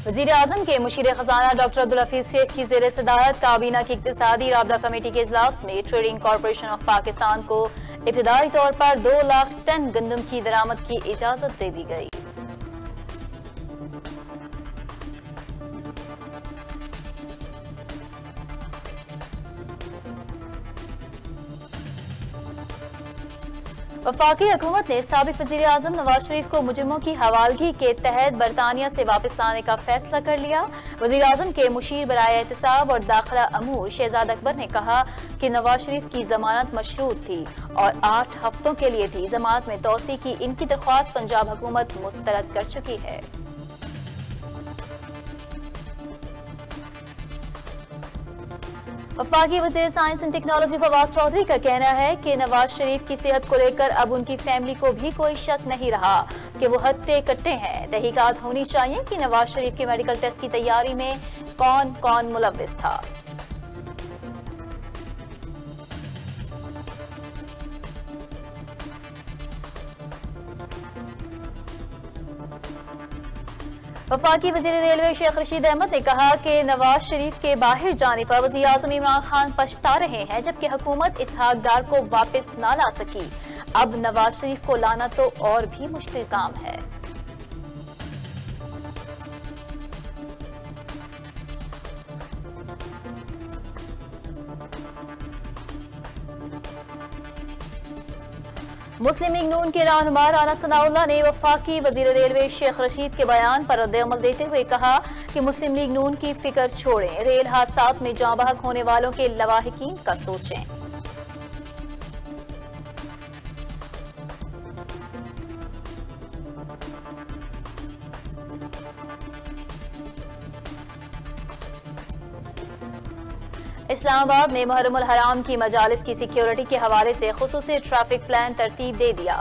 वज़ीर आज़म के मुशीर खजाना डॉक्टर अब्दुल हफीज शेख की ज़ेर सदारत काबीना की इक़्तिसादी राबता कमेटी के इजलास में ट्रेडिंग कॉरपोरेशन ऑफ पाकिस्तान को इब्तिदाई तौर पर 2 लाख टन गंदम की दरामद की इजाज़त दे दी गई। वफाकी हुकूमत ने साबिक वज़ीर आज़म नवाज शरीफ को मुजरिमों की हवालगी के तहत बरतानिया से वापस लाने का फैसला कर लिया। वज़ीर आज़म के मुशीर बराए एहतिसाब और दाखिला अमूर शहजाद अकबर ने कहा कि नवाज शरीफ की जमानत मशरूत थी और 8 हफ्तों के लिए थी। जमानत में तोसी की इनकी दरख्वास्त पंजाब हुकूमत मुस्तरद कर चुकी है। वफाकी वज़ीर science and technology Fawad Chaudhry का कहना है कि नवाज शरीफ की सेहत को लेकर अब उनकी फैमिली को भी कोई शक नहीं रहा कि वो हट्टे कट्टे हैं। तहकीकात होनी चाहिए कि नवाज शरीफ के मेडिकल टेस्ट की तैयारी में कौन कौन मुलव्विस था। वफाकी वज़ीर रेलवे शेख रशीद अहमद ने कहा कि नवाज शरीफ के बाहर जाने पर वज़ीर आज़म इमरान खान पछता रहे हैं, जबकि हुकूमत इसहाक डार को वापस ना ला सकी। अब नवाज शरीफ को लाना तो और भी मुश्किल काम है। मुस्लिम लीग नून के रहनुमा राना सनाउल्लाह ने वफाकी वज़ीर रेलवे शेख रशीद के बयान पर रद्द-ए-अमल देते हुए कहा कि मुस्लिम लीग नून की फिक्र छोड़ें, रेल हादसात में जाँ बहक होने वालों के लवाहिकीन का सोचें। इस्लामाबाद में मुहर्रम उल हराम की मजालिस की सिक्योरिटी के हवाले से खुसूसी ट्रैफिक प्लान तरतीब दे दिया।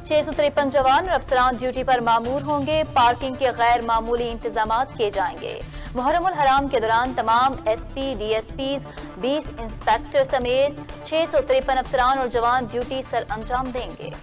653 जवान और अफसरान ड्यूटी पर मामूर होंगे। पार्किंग के गैर मामूली इंतजाम किए जाएंगे। मुहर्रम उल हराम के दौरान तमाम SP, DSPs, 20 इंस्पेक्टर समेत 653 अफसरान और जवान ड्यूटी सर अंजाम देंगे।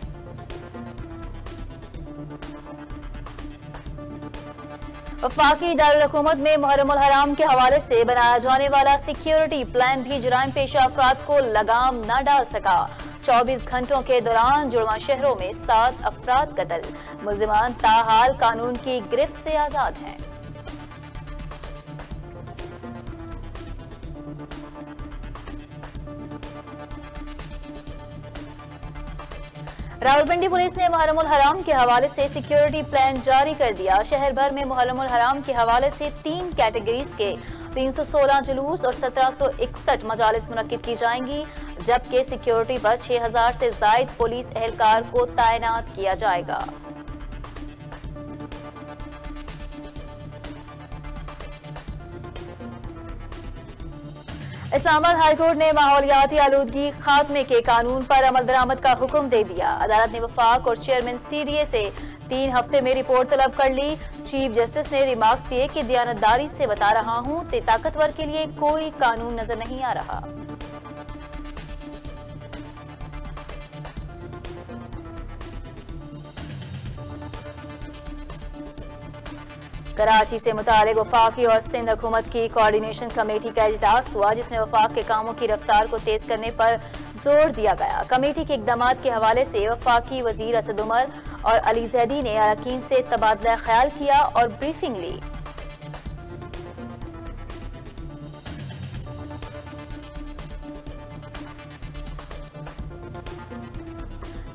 वफाकी दारुल हुकूमत में मुहर्रम उल हराम के हवाले से बनाया जाने वाला सिक्योरिटी प्लान भी जुराइम पेशा अफराद को लगाम न डाल सका। 24 घंटों के दौरान जुड़वा शहरों में 7 अफराद कत्ल। मुल्जिमान ताहाल कानून की गिरफ्त से आजाद हैं। रावलपिंडी पुलिस ने मुहर्रम उल हराम के हवाले से सिक्योरिटी प्लान जारी कर दिया। शहर भर में मुहर्रम उल हराम के हवाले से 3 कैटेगरीज के 316 जुलूस और 1761 मजालिस मुनक्किद की जाएंगी, जबकि सिक्योरिटी पर 6000 से जायद पुलिस एहलकार को तैनात किया जाएगा। इस्लामाबाद हाईकोर्ट ने माहौलियाती आलूदगी खात्मे के कानून पर अमल दरामद का हुक्म दे दिया। अदालत ने वफाक और चेयरमैन CDA से 3 हफ्ते में रिपोर्ट तलब कर ली। चीफ जस्टिस ने रिमार्क्स दिए कि दयानतदारी से बता रहा हूं, ताकतवर के लिए कोई कानून नजर नहीं आ रहा। कराची से मुतालिक वफाकी और सिंध हुकूमत की कोऑर्डिनेशन कमेटी का इजलास हुआ, जिसमें वफाक के कामों की रफ्तार को तेज करने पर जोर दिया गया। कमेटी के इकदामात के हवाले से वफाकी वजीर असद उमर और अली जैदी ने अरकान से तबादला ख्याल किया और ब्रीफिंग ली।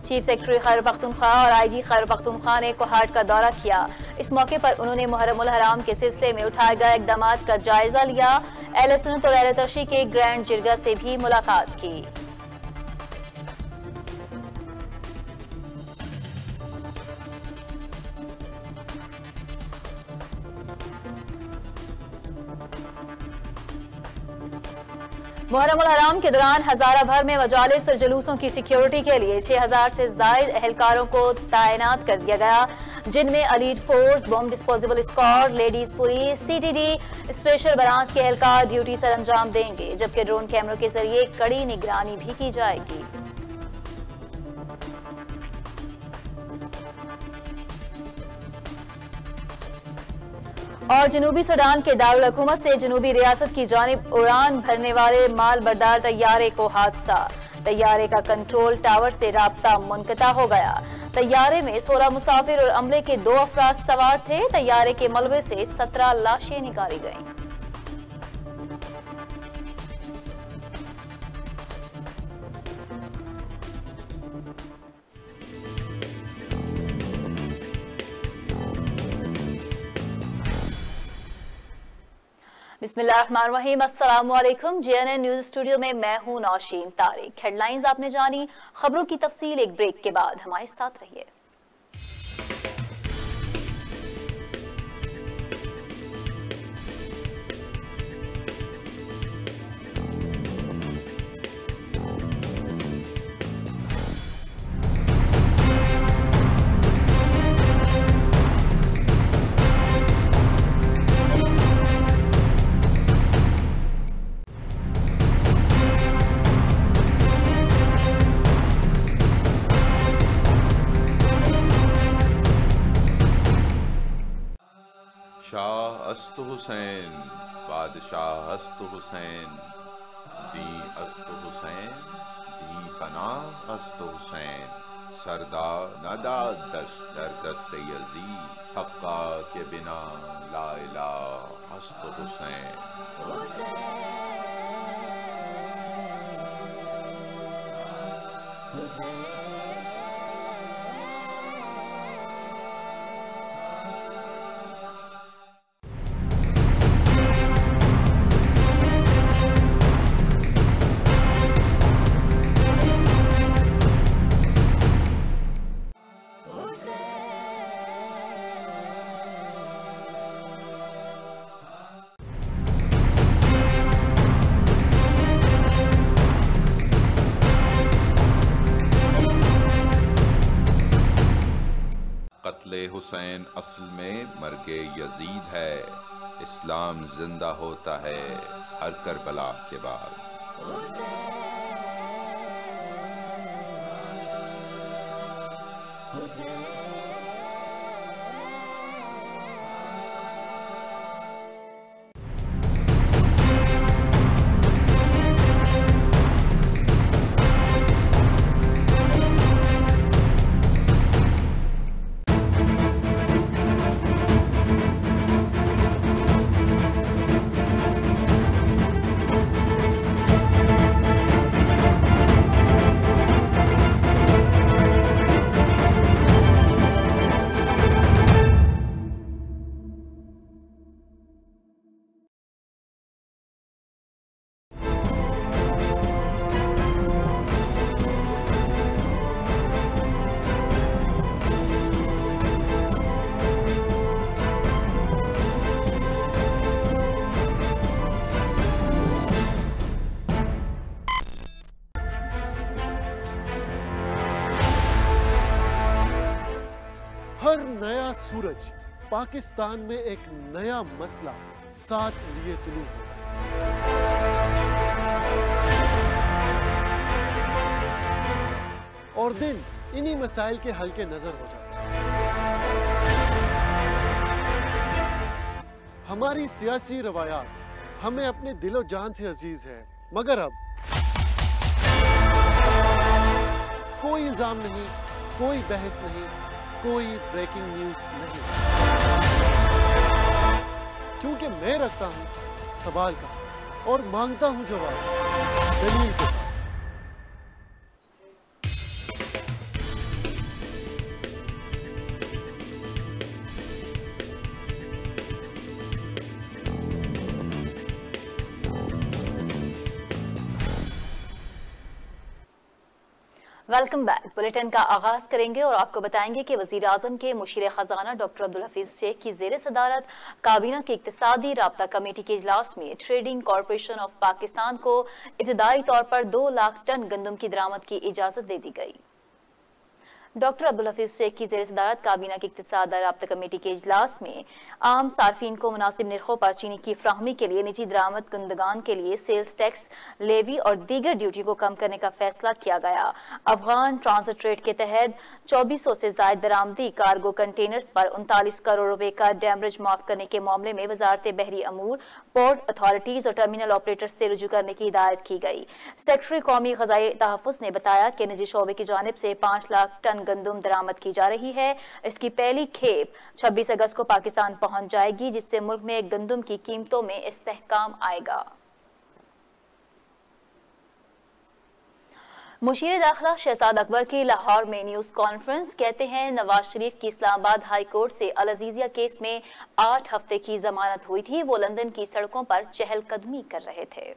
चीफ सेक्रेटरी खैबर पख्तूनख्वा और IG खैबर पख्तूनख्वा ने कोहाट का दौरा किया। इस मौके पर उन्होंने मुहर्रम उल हराम के सिलसिले में उठाए गए इक़दामात का जायजा लिया। अहले सुन्नत और अहले तशरीह के ग्रैंड जिरगा से भी मुलाकात की। मुहर्रम उल हराम के दौरान हजारा भर में मजालिस और जुलूसों की सिक्योरिटी के लिए 6000 से जायद एहलकारों को तैनात कर दिया गया, जिनमें elite force, bomb disposable squad, ladies police, CTD, special branch के एहलकार ड्यूटी सर अंजाम देंगे, जबकि ड्रोन कैमरों के जरिए कड़ी निगरानी भी की जाएगी। और जनूबी सूडान के दारुल हुकूमत से जनूबी रियासत की जानिब उड़ान भरने वाले माल बरदार तैयारे को हादसा। तैयारे का कंट्रोल टावर से राब्ता मुनक़ता हो गया। तैयारे में 16 मुसाफिर और अमले के 2 अफराद सवार थे। तैयारे के मलबे से 17 लाशें निकाली गईं। बिस्मिल्लाहिर्रहमानिर्रहीम, अस्सलाम वालेकुम। JNN न्यूज स्टूडियो में मैं हूं नौशीन तारिक। हेडलाइंस आपने जानी, खबरों की तफसील एक ब्रेक के बाद। हमारे साथ रहिए। शाह अस्त हुसैन, बादशाह अस्त हुसैन, दी अस्त हुसैन, दी पना अस्त हुसैन, सरदार नदा दस्त दर दस्त यजीद, हक्का के बिना ला इलाह अस्त हुसैन। कत्ले हुसैन असल में मर्गे यजीद है। इस्लाम जिंदा होता है हर करबला के बाद। हर नया सूरज पाकिस्तान में एक नया मसला साथ लिए तुलू होता है और दिन इन्हीं मसाइल के हल के नजर हो जाते हैं। हमारी सियासी रवायात हमें अपने दिलो जान से अजीज है, मगर अब कोई इल्जाम नहीं, कोई बहस नहीं, कोई ब्रेकिंग न्यूज नहीं, क्योंकि मैं रखता हूं सवाल का और मांगता हूं जवाब दलील के साथ। Welcome back. बुलेटिन का आगाज करेंगे और आपको बताएंगे कि वजीर आजम के मुशीर खजाना डॉक्टर अब्दुल हफीज शेख की जेर सदारत काबीना की इक्तिसादी राब्ता कमेटी के इजलास में ट्रेडिंग कॉरपोरेशन ऑफ पाकिस्तान को इब्तदाई तौर पर 2 लाख टन गंदम की दरामद की इजाजत दे दी गई। डॉक्टर अब्दुल हफीज शेख की ज़ेर सदारत काबीना की इक्तिसाद राब्ता कमेटी के इजलास में आम सार्फिन को मुनासिब निर्खों पर चीनी की फ्राहमी के लिए निजी दरामद कुंदगान के लिए सेल्स टैक्स, लेवी और दीगर ड्यूटी को कम करने का फैसला किया गया। अफगान ट्रांजिट ट्रेड के तहत 2400 से ज्यादा दरामदी कार्गो कंटेनर्स पर 39 करोड़ रुपए का डैमरेज माफ करने के मामले में वजारत बहरी अमूर, पोर्ट अथॉरिटीज और टर्मिनल ऑपरेटर्स से रुजू करने की हिदायत की गई। सेक्रेटरी कौमी ग़ज़ाई तहफ़्फ़ुज़ ने बताया कि निजी शोबे की जानिब से 5 लाख टन गंदम दरामद की जा रही है। इसकी पहली खेप 26 अगस्त को पाकिस्तान पहुंच जाएगी, जिससे मुल्क में गंदम की कीमतों में इस्तेहकाम आएगा। मुशीर दाखिला शहजाद अकबर की लाहौर में न्यूज कॉन्फ्रेंस। कहते हैं नवाज शरीफ की इस्लामाबाद हाई कोर्ट से अल अजीजिया केस में 8 हफ्ते की जमानत हुई थी। वो लंदन की सड़कों पर चहलकदमी कर रहे थे।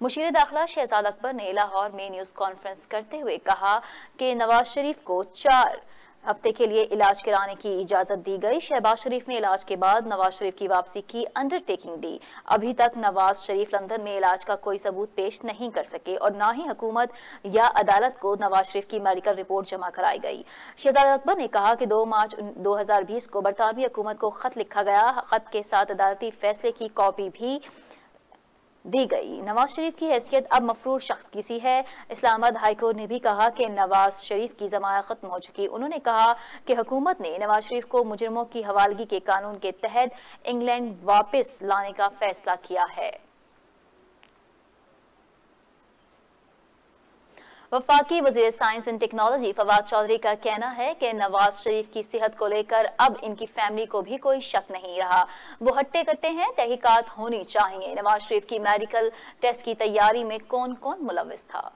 मुशीर दाखिला शहजाद अकबर ने लाहौर में न्यूज कॉन्फ्रेंस करते हुए कहा कि नवाज शरीफ को 4 हफ्ते के लिए इलाज कराने की इजाजत दी गई। शहबाज शरीफ ने इलाज के बाद नवाज शरीफ की वापसी की अंडरटेकिंग दी। अभी तक नवाज शरीफ लंदन में इलाज का कोई सबूत पेश नहीं कर सके और ना ही हुकूमत या अदालत को नवाज शरीफ की मेडिकल रिपोर्ट जमा कराई गई। शहजाद अकबर ने कहा कि 2 मार्च 2020 को बरतानवी हुकूमत को खत लिखा गया। खत के साथ अदालती फैसले की कॉपी भी दी गई। नवाज शरीफ की हैसियत अब मफरूर शख्स की सी है। इस्लामाबाद हाई कोर्ट ने भी कहा कि नवाज शरीफ की जमानत खत्म हो चुकी। उन्होंने कहा कि हुकूमत ने नवाज शरीफ को मुजरिमों की हवालगी के कानून के तहत इंग्लैंड वापस लाने का फैसला किया है। वफाकी वज़ीर science and technology Fawad Chaudhry का कहना है कि नवाज शरीफ की सेहत को लेकर अब इनकी फैमिली को भी कोई शक नहीं रहा। वो हट्टे कट्टे हैं, तहकीकात होनी चाहिए। नवाज शरीफ की मेडिकल टेस्ट की तैयारी में कौन कौन मुलव्विस था।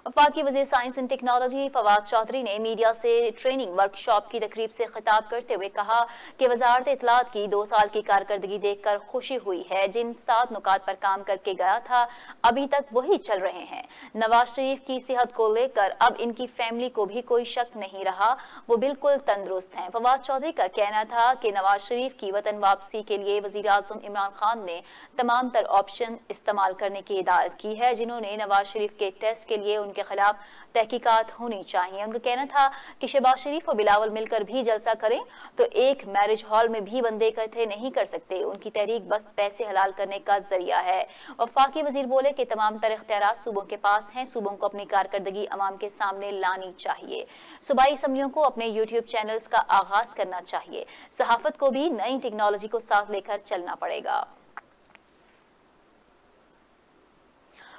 वफाकी वज़ीर science and technology Fawad Chaudhry ने मीडिया से ट्रेनिंग वर्कशॉप की तकरीब से खिताब करते हुए कहा कि वजारत इत्तलात की 2 साल की कारकर्दगी देखकर खुशी हुई है। जिन 7 नुकात पर काम करके गया था अभी तक वही चल रहे हैं। नवाज शरीफ की सेहत को लेकर अब इनकी फैमिली को भी कोई शक नहीं रहा। वो बिल्कुल तंदुरुस्त हैं। फवाद चौधरी का कहना था कि नवाज शरीफ की वतन वापसी के लिए वज़ीर आज़म इमरान खान ने तमाम तर ऑप्शन इस्तेमाल करने की हिदायत की है, जिन्होंने नवाज शरीफ के टेस्ट के लिए के खिलाफ तहकीकात होनी चाहिए। उनका कहना था कि शहबाज शरीफ और बिलावल मिलकर भी जलसा करें तो एक मैरिज हॉल में भी बंदे इकट्ठे नहीं कर सकते। उनकी तहरीक बस पैसे हलाल करने का जरिया है। वफाकी वजीर बोले कि तमाम तर इख्तियारात सूबों के पास हैं। सूबों को अपनी कारकर्दगी अवाम के सामने लानी चाहिए। सूबाई असम्बलियों को अपने यूट्यूब चैनल्स का आगाज करना चाहिए। सहाफत को भी नई टेक्नोलॉजी को साथ लेकर चलना पड़ेगा।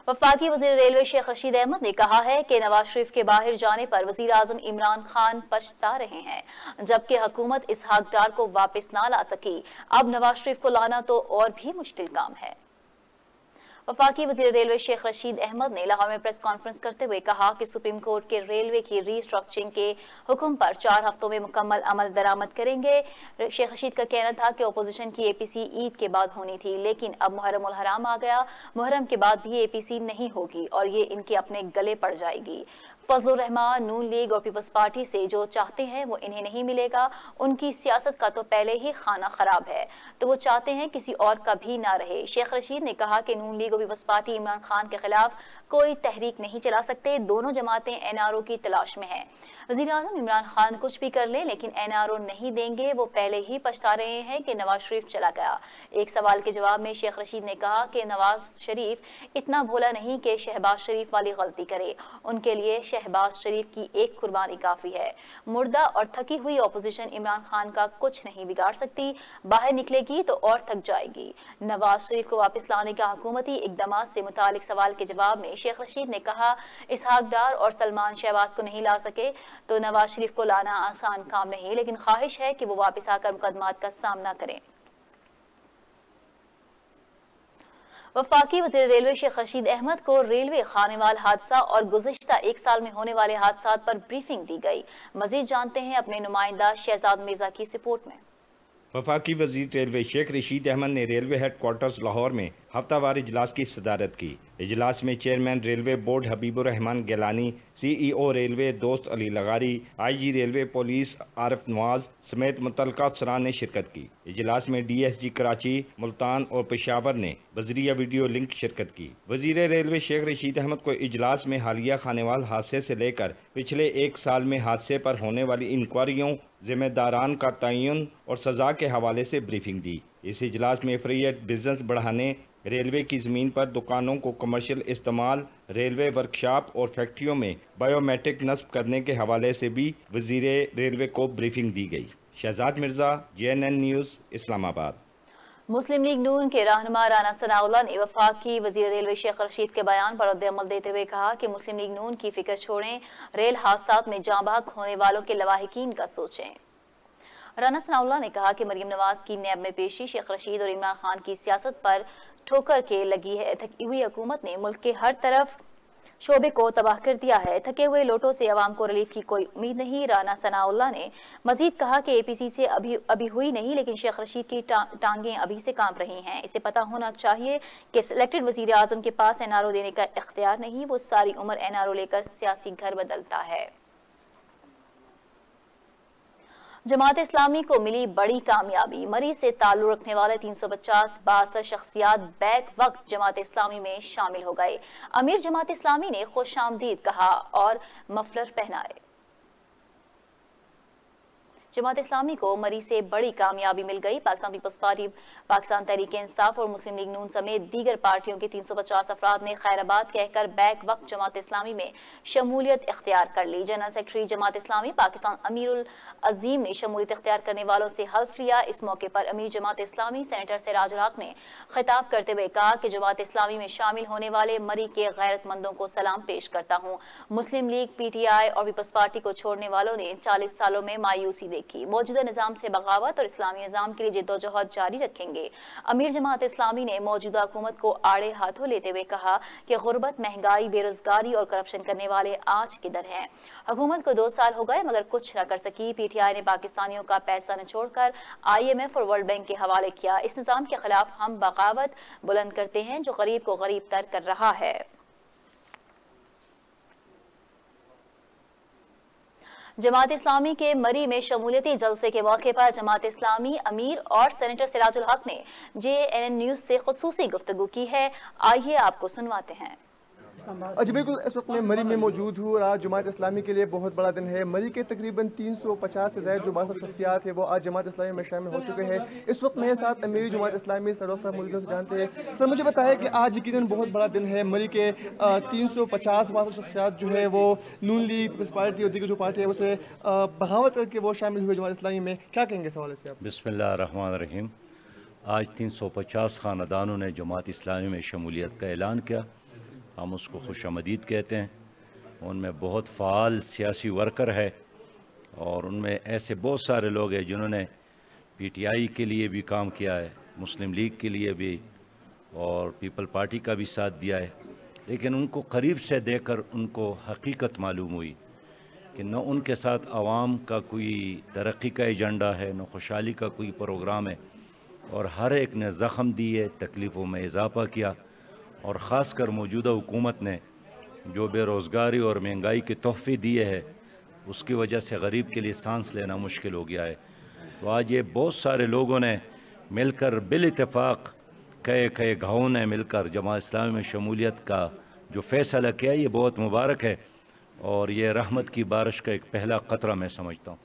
वफाकी वज़ीर रेलवे शेख रशीद अहमद ने कहा है कि नवाज शरीफ के बाहर जाने पर वज़ीर आज़म इमरान खान पछता रहे हैं, जबकि हुकूमत इसहाक डार को वापस ना ला सकी। अब नवाज शरीफ को लाना तो और भी मुश्किल काम है। वफाकी वज़ीर रेलवे शेख रशीद अहमद ने लाहौर में प्रेस कॉन्फ्रेंस करते हुए कहा कि सुप्रीम कोर्ट के रेलवे की रीस्ट्रक्चरिंग के हुक्म पर 4 हफ्तों में मुकम्मल अमल दरामद करेंगे। शेख रशीद का कहना था कि अपोजिशन की एपीसी ईद के बाद होनी थी, लेकिन अब मुहर्रम उल हराम आ गया। मुहर्रम के बाद भी एपीसी नहीं होगी और ये इनके अपने गले पड़ जाएगी। फजलुर रहमान, नून लीग और पीपल्स पार्टी से जो चाहते हैं वो इन्हें नहीं मिलेगा। उनकी सियासत का तो पहले ही खाना खराब है, तो वो चाहते हैं किसी और का भी ना रहे। शेख रशीद ने कहा कि नून लीग और पीपल्स पार्टी इमरान खान के खिलाफ कोई तहरीक नहीं चला सकते। दोनों जमातें एनआरओ की तलाश में हैं। वज़ीर आज़म इमरान खान कुछ भी कर ले लेकिन एनआरओ नहीं देंगे। वो पहले ही पछता रहे हैं कि नवाज शरीफ चला गया। एक सवाल के जवाब में शेख रशीद ने कहा कि नवाज शरीफ इतना भोला नहीं कि शहबाज शरीफ वाली गलती करे। उनके लिए शहबाज शरीफ की एक कुर्बानी काफी है। मुर्दा और थकी हुई अपोजिशन इमरान खान का कुछ नहीं बिगाड़ सकती। बाहर निकलेगी तो और थक जाएगी। नवाज शरीफ को वापस लाने का हुकूमती इक़दामात से मुतालिक सवाल के जवाब में शेख रशीद ने कहा, इसहाक डार और सलमान शहबाज को नहीं ला सके तो नवाज शरीफ को लाना आसान काम नहीं, लेकिन ख्वाहिश है कि वो वापस आकर मुकदमात का सामना करें। वफाकी वज़ीर रेलवे शेख रशीद अहमद को रेलवे खानेवाल हादसा और गुज़िश्ता 1 साल में होने वाले हादसात पर ब्रीफिंग दी गई। मजीद जानते हैं अपने नुमाइंदा शहजाद मिर्जा की रिपोर्ट में। वफाकी वज़ीर रेलवे शेख रशीद अहमद ने रेलवे हेडक्वार्टर्स लाहौर में हफ्तावार इजलास की सदारत की। इजलास में chairman railway board Habibur Rehman Gilani, CEO railway Dost Ali Lagari, IG railway police Arif Nawaz समेत मुतल्लिका अफसरान ने शिरकत की। इजलास में DSG कराची, मुल्तान और पेशावर ने बजरिया वीडियो लिंक शिरकत की। वजीर रेलवे शेख रशीद अहमद को इजलास में हालिया खानेवाल हादसे से लेकर पिछले 1 साल में हादसे पर होने वाली इंक्वायरियों, जिम्मेदारान का तयन और सजा के हवाले से ब्रीफिंग दी। इस इजलास में फ्री बिजनेस बढ़ाने, रेलवे की ज़मीन पर दुकानों को कमर्शियल इस्तेमाल, रेलवे वर्कशॉप और फैक्ट्रियों में बायोमेट्रिक नस्ब करने के हवाले से भी वजीर रेलवे को ब्रीफिंग दी गई। Shahzad Mirza, JNN news, Islamabad. मुस्लिम लीग नून के रहनुमा राना सनाउल्लाह ने वफाकी वजीर रेलवे शेख रशीद के बयान पर रद्द-ए-अमल देते हुए कहा कि मुस्लिम लीग नून की फिक्र छोड़ें, रेल हादसात में जाँ बहक होने वालों के लवाहिकीन का सोचें। राना सनाउल्लाह ने कहा कि मरियम नवाज की नैब में पेशी शेख रशीद और इमरान खान की सियासत पर ठोकर के लगी है। थकी हुई हुकूमत ने मुल्क के हर तरफ शोबे को तबाह कर दिया है। थके हुए लोटों से अवाम को रिलीफ की कोई उम्मीद नहीं। राना सनाउल्लाह ने मजीद कहा कि APC से अभी हुई नहीं, लेकिन शेख रशीद की टांगें अभी से कांप रही हैं। इसे पता होना चाहिए कि सिलेक्टेड वजीर आजम के पास NRO देने का इख्तियार नहीं, वो सारी उम्र NRO लेकर सियासी घर बदलता है। जमात इस्लामी को मिली बड़ी कामयाबी। मरी से ताल्लुक रखने वाले 350 शख्सियात बैक वक्त जमात इस्लामी में शामिल हो गए। अमीर जमात इस्लामी ने खुशामदीद कहा और मफलर पहनाए। जमात इस्लामी को मरी से बड़ी कामयाबी मिल गई। पाकिस्तान पीपल्स पार्टी, पाकिस्तान तहरीक इंसाफ और मुस्लिम लीग नून समेत दीगर पार्टियों के 350 अफराद ने खैराबाद कहकर बैक वक्त जमात इस्लामी में शमूलियत इख्तियार कर ली। जनरल सेक्रेटरी जमात इस्लामी पाकिस्तान अमीरुल अजीम ने शमूलियत इख्तियार करने वालों से हल्फ लिया। इस मौके पर अमीर जमात इस्लामी सेनेटर सिराजुल हक ने खिताब करते हुए कहा कि जमात इस्लामी में शामिल होने वाले मरी के गैरतमंदों को सलाम पेश करता हूँ। मुस्लिम लीग, PTI और पीपल्स पार्टी को छोड़ने वालों ने 40 सालों में मायूसी देखी। मौजूदा निजाम से बगावत और इस्लामी निजाम के लिए जिद्दोजहद जारी रखेंगे। अमीर जमात इस्लामी ने मौजूदा हुकूमत को आड़े हाथों लेते हुए कहा कि गुर्बत, महंगाई, बेरोजगारी और करप्शन करने वाले आज किधर हैं। हुकूमत को 2 साल हो गए मगर कुछ न कर सकी। PTI ने पाकिस्तानियों का पैसा न छोड़कर IMF और वर्ल्ड बैंक के हवाले किया। इस निजाम के खिलाफ हम बगावत बुलंद करते हैं जो गरीब को गरीब तर कर रहा है। जमात इस्लामी के मरी में शमूलियती जलसे के मौके पर जमात इस्लामी अमीर और सेनेटर सिराजुल हक ने JNN न्यूज़ से खुसूसी गुफ्तगू की है। आइए आपको सुनवाते हैं। जी बिल्कुल, इस वक्त मैं मरी में मौजूद हूँ और आज जमात इस्लामी के लिए बहुत बड़ा दिन है। मरी के तकरीबन 350 से ज़्यादा जो बासठ शख्सियात है वो आज जमात इस्लामी में शामिल हो चुके हैं। इस वक्त मेरे साथ अमीर जमात इस्लामी सरोज साहब मौजूद से जानते हैं। सर, मुझे बताया कि आज के दिन बहुत बड़ा दिन है। मरी के 350 बासठ शख्सियात जो है वो नून लीग, पीपल्स पार्टी और दीगर जो पार्टी है उसे बगावत करके वो शामिल हुए जमात इस्लामी में। क्या कहेंगे इस हवाले से आप? बिस्मिल्लाहिर्रहमानिर्रहीम। आज 350 ख़ानदानों ने जमात इस्लामी में शमूलियत का ऐलान किया। हम उसको खुशामदीद कहते हैं। उनमें बहुत फ़ाल सियासी वर्कर है और उनमें ऐसे बहुत सारे लोग हैं जिन्होंने PTI के लिए भी काम किया है, मुस्लिम लीग के लिए भी और पीपल पार्टी का भी साथ दिया है। लेकिन उनको करीब से देखकर उनको हकीकत मालूम हुई कि न उनके साथ आवाम का कोई तरक्की का एजेंडा है, न खुशहाली का कोई प्रोग्राम है और हर एक ने ज़ख़म दिए, तकलीफ़ों में इजाफ़ा किया और ख़ासकर मौजूदा हुकूमत ने जो बेरोज़गारी और महंगाई के तोहफ़े दिए हैं उसकी वजह से गरीब के लिए सांस लेना मुश्किल हो गया है। तो आज ये बहुत सारे लोगों ने मिलकर बिल इत्तेफाक कई घावों ने मिलकर जमात इस्लामी में शमूलियत का जो फ़ैसला किया ये बहुत मुबारक है और ये रहमत की बारिश का एक पहला क़तरा मैं समझता हूँ।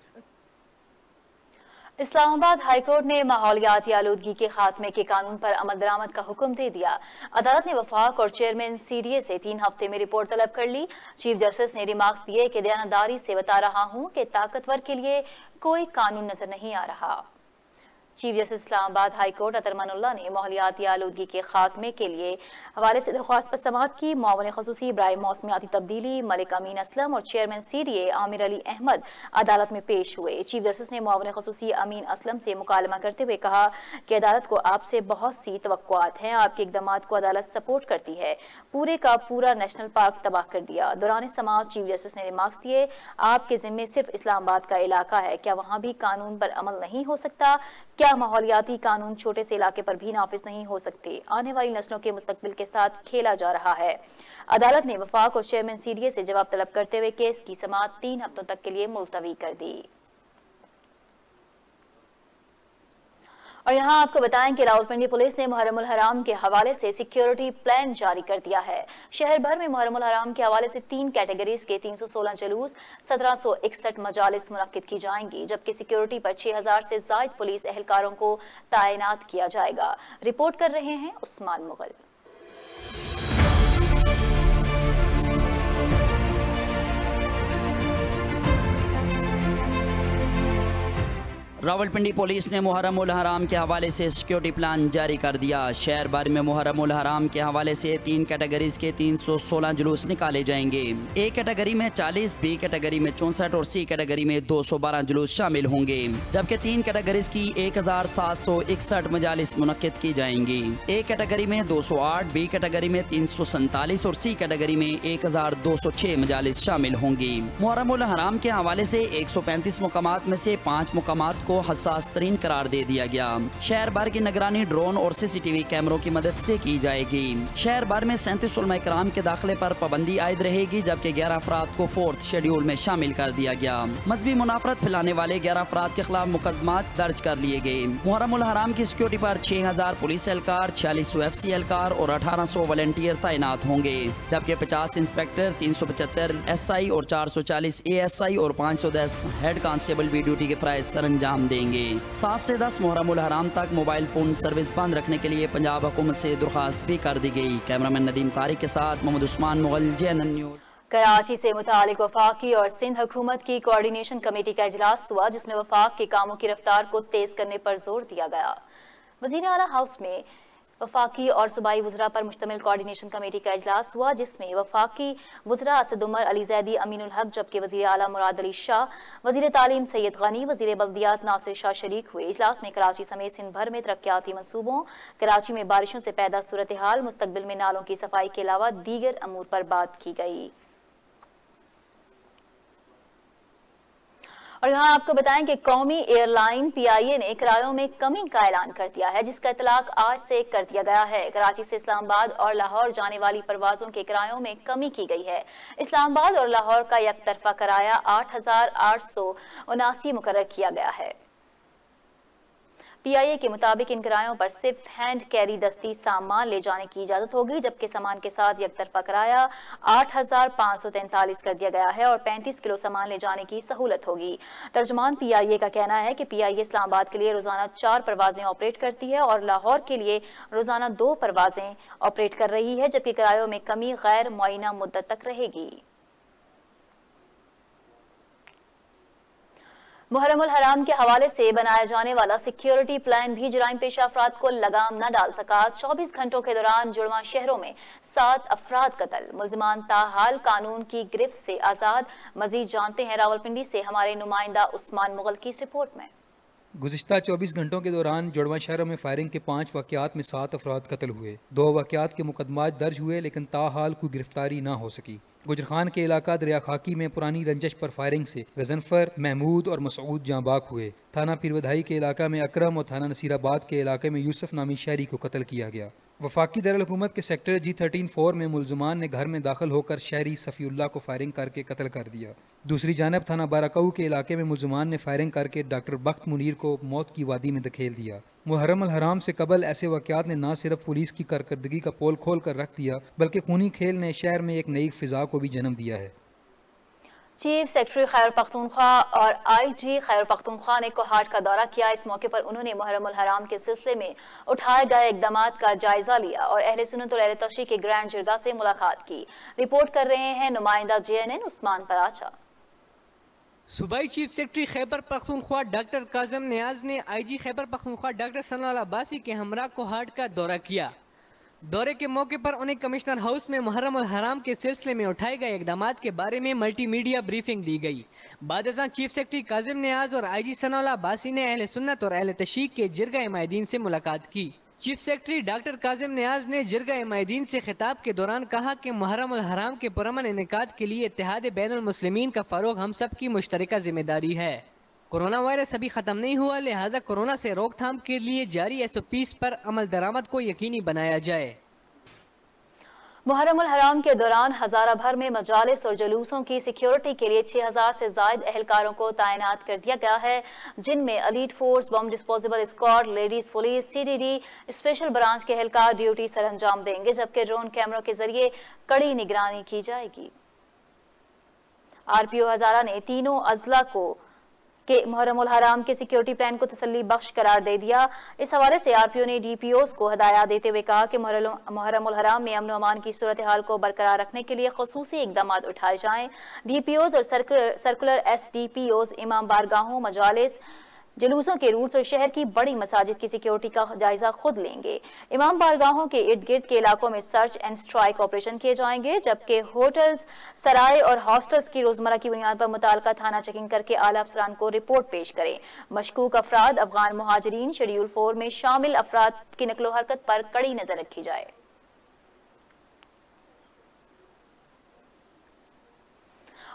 इस्लामाबाद हाईकोर्ट ने माहौलियाती आलूदगी के खात्मे के कानून पर अमल दरामद का हुक्म दे दिया। अदालत ने वफाक और चेयरमैन CDA से 3 हफ्ते में रिपोर्ट तलब कर ली। चीफ जस्टिस ने रिमार्क्स दिए कि दयानतदारी से बता रहा हूं कि ताकतवर के लिए कोई कानून नजर नहीं आ रहा। Chief justice Islamabad high court Athar Minallah ने माहौलियाती आलूदगी के खात्मे के लिए हवाले से दरख्वास्त पर समाअत की। मुआवन ख़ुसूसी बराए मौसमियाती तब्दीली मलिक अमीन असलम और चेयरमैन CDA आमिर अली अहमद अदालत में पेश हुए। चीफ जस्टिस ने मुआवन ख़ुसूसी अमीन असलम से मुकालमा करते हुए कहा कि अदालत को आपसे बहुत सी तवक्कुआत हैं, आपके इक़दामात को अदालत सपोर्ट करती है। पूरे का पूरा नेशनल पार्क तबाह कर दिया। दौरान समाअत चीफ जस्टिस ने रिमार्क्स दिए, आपके ज़िम्मे सिर्फ इस्लामाबाद का इलाका है, क्या वहाँ भी कानून पर अमल नहीं हो सकता? क्या माहौलियाती कानून छोटे से इलाके पर भी नाफिज नहीं हो सकते? आने वाली नस्लों के मुस्तकबिल के साथ खेला जा रहा है। अदालत ने वफाक और चेयरमैन CDA से जवाब तलब करते हुए केस की समाअत 3 हफ्तों तक के लिए मुलतवी कर दी। और यहाँ आपको बताएं कि रावलपिंडी पुलिस ने मुहर्रमुल हराम के हवाले से सिक्योरिटी प्लान जारी कर दिया है। शहर भर में मुहर्रमुल हराम के हवाले से 3 कैटेगरीज के 316 जुलूस, 1761 मजालिस मुनक्किद की जाएंगी, जबकि सिक्योरिटी पर 6000 से ज्यादा पुलिस एहलकारों को तैनात किया जाएगा। रिपोर्ट कर रहे हैं उस्मान मुगल। रावलपिंडी पुलिस ने मुहर्रमुल हराम के हवाले से सिक्योरिटी प्लान जारी कर दिया। शहर भर में मुहर्रमुल हराम के हवाले से 3 कैटेगरीज के 316 जुलूस निकाले जाएंगे। ए कैटेगरी में 40, बी कैटेगरी में 64 और सी कैटेगरी में 212 जुलूस शामिल होंगे, जबकि 3 कैटेगरीज की 1761 मजालिस मुनक्किद की जाएंगी। ए कैटेगरी में 208, बी कैटेगरी में 347 और सी कैटेगरी में 1206 मजालिस शामिल होंगी। मुहर्रमुल हराम के हवाले से 135 मुकामात में से 5 मुकामात को हसास तरीन करार दे दिया गया। शहर भर की निगरानी ड्रोन और CCTV कैमरों की मदद से की जाएगी। शहर भर में 37 उलमा इकराम के दाखिले पर पाबंदी आयद रहेगी, जबकि 11 अफराद को 4th शेड्यूल में शामिल कर दिया गया। मजहबी मुनाफरत फैलाने वाले 11 अफराद के खिलाफ मुकदमात दर्ज कर लिए गए। मुहर्रमुल हराम की सिक्योरिटी पर 6000 पुलिस एहलकार, 4600 FC एहलकार और 1800 वॉलंटियर तैनात होंगे, जबकि 50 इंस्पेक्टर, 375 SI और 440 ASI और 510 हेड कांस्टेबल भी ड्यूटी के फराइज सरंजाम देंगे। 7 से 10 मुहर्रमुल हराम तक मोबाइल फोन सर्विस बंद रखने के लिए पंजाब हुकूमत से दरख्वास्त भी कर दी गई। कैमरामैन नदीम तारिक के साथ मोहम्मद उस्मान मुगल, JNN न्यूज़। कराची से मुतालिक वफाकी और सिंध हुकूमत की कोऑर्डिनेशन कमेटी का इजलास हुआ, जिसमें वफाक के कामों की रफ्तार को तेज करने पर जोर दिया गया। वज़ीर आला हाउस में वफाकी और सूबाई वज़रा पर मुश्तमिल कोऑर्डिनेशन कमेटी का इजलास हुआ, जिसमें वफाकी वज़रा असद उमर, अली ज़ैदी, अमीनुल हक, जबकि वज़ीर आला मुराद अली शाह, वज़ीर तालीम सैयद गनी, वज़ीर बल्दियात नासिर शाह शरीक हुए। इजलास में कराची समेत सिंध भर में तरक्याती मंसूबों, कराची में बारिशों से पैदा सूरत हाल, मुस्तकबिल में नालों की सफाई के अलावा दीगर अमूर पर बात की गई। और यहाँ आपको बताएं कि कौमी एयरलाइन PIA ने किरायों में कमी का ऐलान कर दिया है, जिसका इतलाक आज से कर दिया गया है। कराची से इस्लामाबाद और लाहौर जाने वाली परवाजों के किरायों में कमी की गई है। इस्लामाबाद और लाहौर का एक तरफा किराया 8879 मुकर्रर किया गया है। PIA के मुताबिक इन किरायों पर सिर्फ हैंड कैरी दस्ती सामान ले जाने की इजाजत होगी, जबकि सामान के साथ एक तरफा किराया 8543 कर दिया गया है और 35 किलो सामान ले जाने की सहूलत होगी। तर्जुमान PIA का कहना है कि PIA इस्लामाबाद के लिए रोजाना 4 परवाजें ऑपरेट करती है और लाहौर के लिए रोजाना 2 परवाजें ऑपरेट कर रही है, जबकि किरायों में कमी गैर मुअय्यना मुद्दत तक रहेगी। मुहर्रमुल हराम के हवाले से बनाया जाने वाला सिक्योरिटी प्लान भी जराइम पेशा अफराद को लगाम न डाल सका। 24 घंटों के दौरान जुड़वा शहरों में 7 अफराद कत्ल, मुल्जिमान ताहाल कानून की गिरफ्त से आजाद। मजीद जानते हैं रावलपिंडी से हमारे नुमाइंदा उस्मान मुगल की इस रिपोर्ट में। गुज़िश्ता 24 घंटों के दौरान जुड़वा शहरों में फायरिंग के 5 वाक़यात में 7 अफराद कत्ल हुए। 2 वाक़यात के मुकदमात दर्ज हुए, लेकिन ताहाल कोई गिरफ्तारी ना हो सकी। गुजरखान के इलाका दरिया खाकी में पुरानी रंजश पर फायरिंग से गजनफर, महमूद और मसूद जांबाक हुए। थाना पीरवधाई के इलाका में अकरम और थाना नसीराबाद के इलाके में यूसुफ नामी शहरी को कत्ल किया गया। वफाकी दारुल हुकूमत के सेक्टर G13-4 में मुल्ज़िमान ने घर में दाखिल होकर शहरी सफ़ीउल्लाह को फायरिंग करके कत्ल कर दिया। दूसरी जानब थाना बाराकाऊ के इलाके में मुल्ज़िमान ने फायरिंग करके डॉक्टर बख्त मुनीर को मौत की वादी में धकेल दिया। मुहर्रमुल हराम से कबल ऐसे वाक़यात ने न सिर्फ पुलिस की कारकर्दगी का पोल खोल कर रख दिया, बल्कि खूनी खेल ने शहर में एक नई फिजा को भी जन्म दिया है। चीफ सेक्रेटरी खैबर पख्तूनख्वा और IG खैबर पख्तूनख्वा ने कोहाट का दौरा किया। इस मौके पर उन्होंने मुहर्रमुल हराम के सिलसिले में उठाए गए इक़दामात का जायजा लिया और अहले सुन्नत और अहले तशरीह के ग्रैंड जिरगा से मुलाकात की। रिपोर्ट कर रहे हैं नुमाइंदा JNN उस्मान पराचा। सूबाई chief secretary Khyber Pakhtunkhwa doctor Kazim Niaz ने IG खैबर पख्तूनख्वा डॉक्टर सनाउल्लाह अब्बासी के हमरा कोहाट का दौरा किया। दौरे के मौके पर उन्हें कमिश्नर हाउस में मुहर्रमुल हराम के सिलसिले में उठाए गए इक़दामात के बारे में मल्टीमीडिया ब्रीफिंग दी गई। बाद चीफ सेक्रेटरी काज़िम नियाज और IG सनाउल्लाह अब्बासी ने अहले सुन्नत और अहले तशरीह के जिरगा इमादीन से मुलाकात की। चीफ सेक्रेटरी डॉक्टर काज़िम नियाज ने जिरगा इमादीन से खिताब के दौरान कहा कि मुहर्रमुल हराम के पुरअमन इनेकाद के लिए इत्तेहाद बैनुल मुस्लिमीन का फरोग हम सब की मुश्तरका जिम्मेदारी है। कोरोना वायरस अभी खत्म नहीं हुआ, लिहाजा कोरोना से रोकथाम के लिए जारी SOPs पर अमल दरामद को यकीनी बनाया जाए। मुहर्रम उल हराम के दौरान हजारा भर में मजालिस और जुलूसों की सिक्योरिटी के लिए 6000 से ज्यादा एहलकारों को तैनात कर दिया गया है, जिनमें elite force, bomb disposable squad, ladies police, CTD special branch के एहलकार ड्यूटी सर अंजाम देंगे, जबकि ड्रोन कैमरों के जरिए कड़ी निगरानी की जाएगी। RPO हजारा ने तीनों अजला को के मुहर्रम उल हराम के सिक्योरिटी प्लान को तसल्ली बख्श करार दे दिया। इस हवाले से RPO ने DPOs को हदायत देते हुए कहा कि मुहर्रम उल हराम में अमन अमान की सूरत हाल को बरकरार रखने के लिए खुसूसी इकदाम उठाए जाएं। DPOs और सर्कुलर SDPOs इमाम बारगाहों, मजालिस, जुलूसों के रूट्स और शहर की बड़ी मसाजिद की सिक्योरिटी का जायजा खुद लेंगे। इमाम बारगाहों के इर्द गिर्द के इलाकों में सर्च एंड स्ट्राइक ऑपरेशन किए जाएंगे, जबकि होटल्स, सराय और हॉस्टल्स की रोजमर्रा की बुनियाद पर मुताल्लिका थाना चेकिंग करके आला अफसरान को रिपोर्ट पेश करें। मशकूक अफराद, अफगान मुहाजिरीन, शेड्यूल 4 में शामिल अफराद की नकलो हरकत पर कड़ी नजर रखी जाए।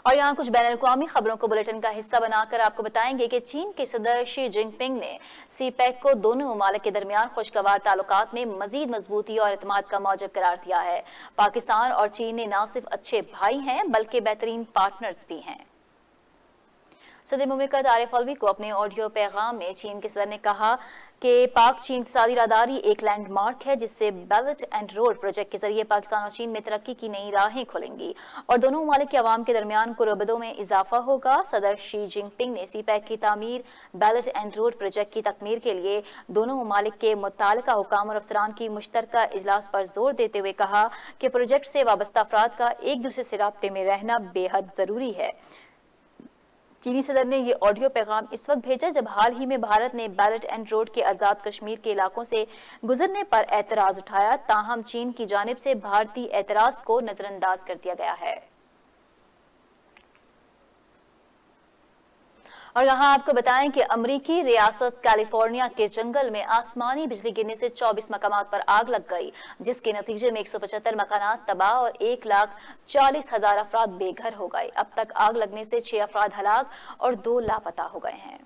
और यहाँ कुछ बैनुल-अक़वामी खबरों को बुलेटिन का हिस्सा बनाकर आपको बताएंगे कि चीन के सदर शी जिनपिंग ने CPEC को दोनों ममालिक के दरमियान खुशगवार ताल्लुकात में मजीद मजबूती और एतमाद का मौजब करार दिया है। पाकिस्तान और चीन ने न सिर्फ अच्छे भाई हैं बल्कि बेहतरीन पार्टनर्स भी हैं। सदर मुमलिकत आरिफ अलवी को अपने ऑडियो पैगाम में चीन के सदर ने कहा कि पाक चीन इक़्तिसादी राहदारी एक लैंडमार्क है, जिससे बेल्ट एंड रोड प्रोजेक्ट के जरिए पाकिस्तान और चीन में तरक्की की नई राहें खुलेंगी और दोनों ममालिक के अवाम के दरमियान कुर्बतों में इजाफा होगा। सदर शी जिनपिंग ने CPEC की तामीर, बेल्ट एंड रोड प्रोजेक्ट की तकमीर के लिए दोनों ममालिक के मुत्तल्लिका हुकाम और अफसरान की मुश्तरका इजलास पर जोर देते हुए कहा कि प्रोजेक्ट से वाबस्ता अफराद का एक दूसरे से राब्ते में रहना बेहद जरूरी है। चीनी सदर ने ये ऑडियो पैगाम इस वक्त भेजा जब हाल ही में भारत ने बेल्ट एंड रोड के आजाद कश्मीर के इलाकों से गुजरने पर एतराज उठाया, ताहम चीन की जानिब से भारतीय एतराज को नजरअंदाज कर दिया गया है। और यहाँ आपको बताएं कि अमरीकी रियासत कैलिफोर्निया के जंगल में आसमानी बिजली गिरने से 24 मकामात पर आग लग गई, जिसके नतीजे में 175 मकानात तबाह और 1,40,000 अफराद बेघर हो गए। अब तक आग लगने से 6 अफराद हलाक और 2 लापता हो गए हैं।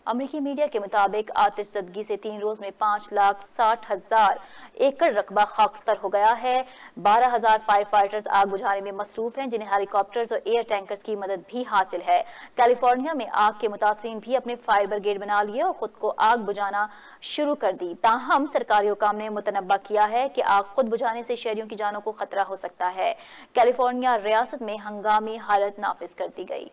अमरीकी मीडिया के मुताबिक आतिश ज़दगी से 3 रोज में 5,60,000 एकड़ रकबा खाकस्तर हो गया है। 12,000 फायर फाइटर्स आग बुझाने में मसरूफ हैं, जिन्हें हेलीकॉप्टर्स और एयर टैंकर्स की मदद भी हासिल है। कैलिफोर्निया में आग के मुतासरीन भी अपने फायर ब्रिगेड बना लिए और खुद को आग बुझाना शुरू कर दी। ताहम सरकारी हुकाम ने मुतनब्बा किया है कि आग खुद बुझाने से शहरियों की जानों को खतरा हो सकता है। कैलिफोर्निया रियासत में हंगामी हालत नाफिज कर दी गई।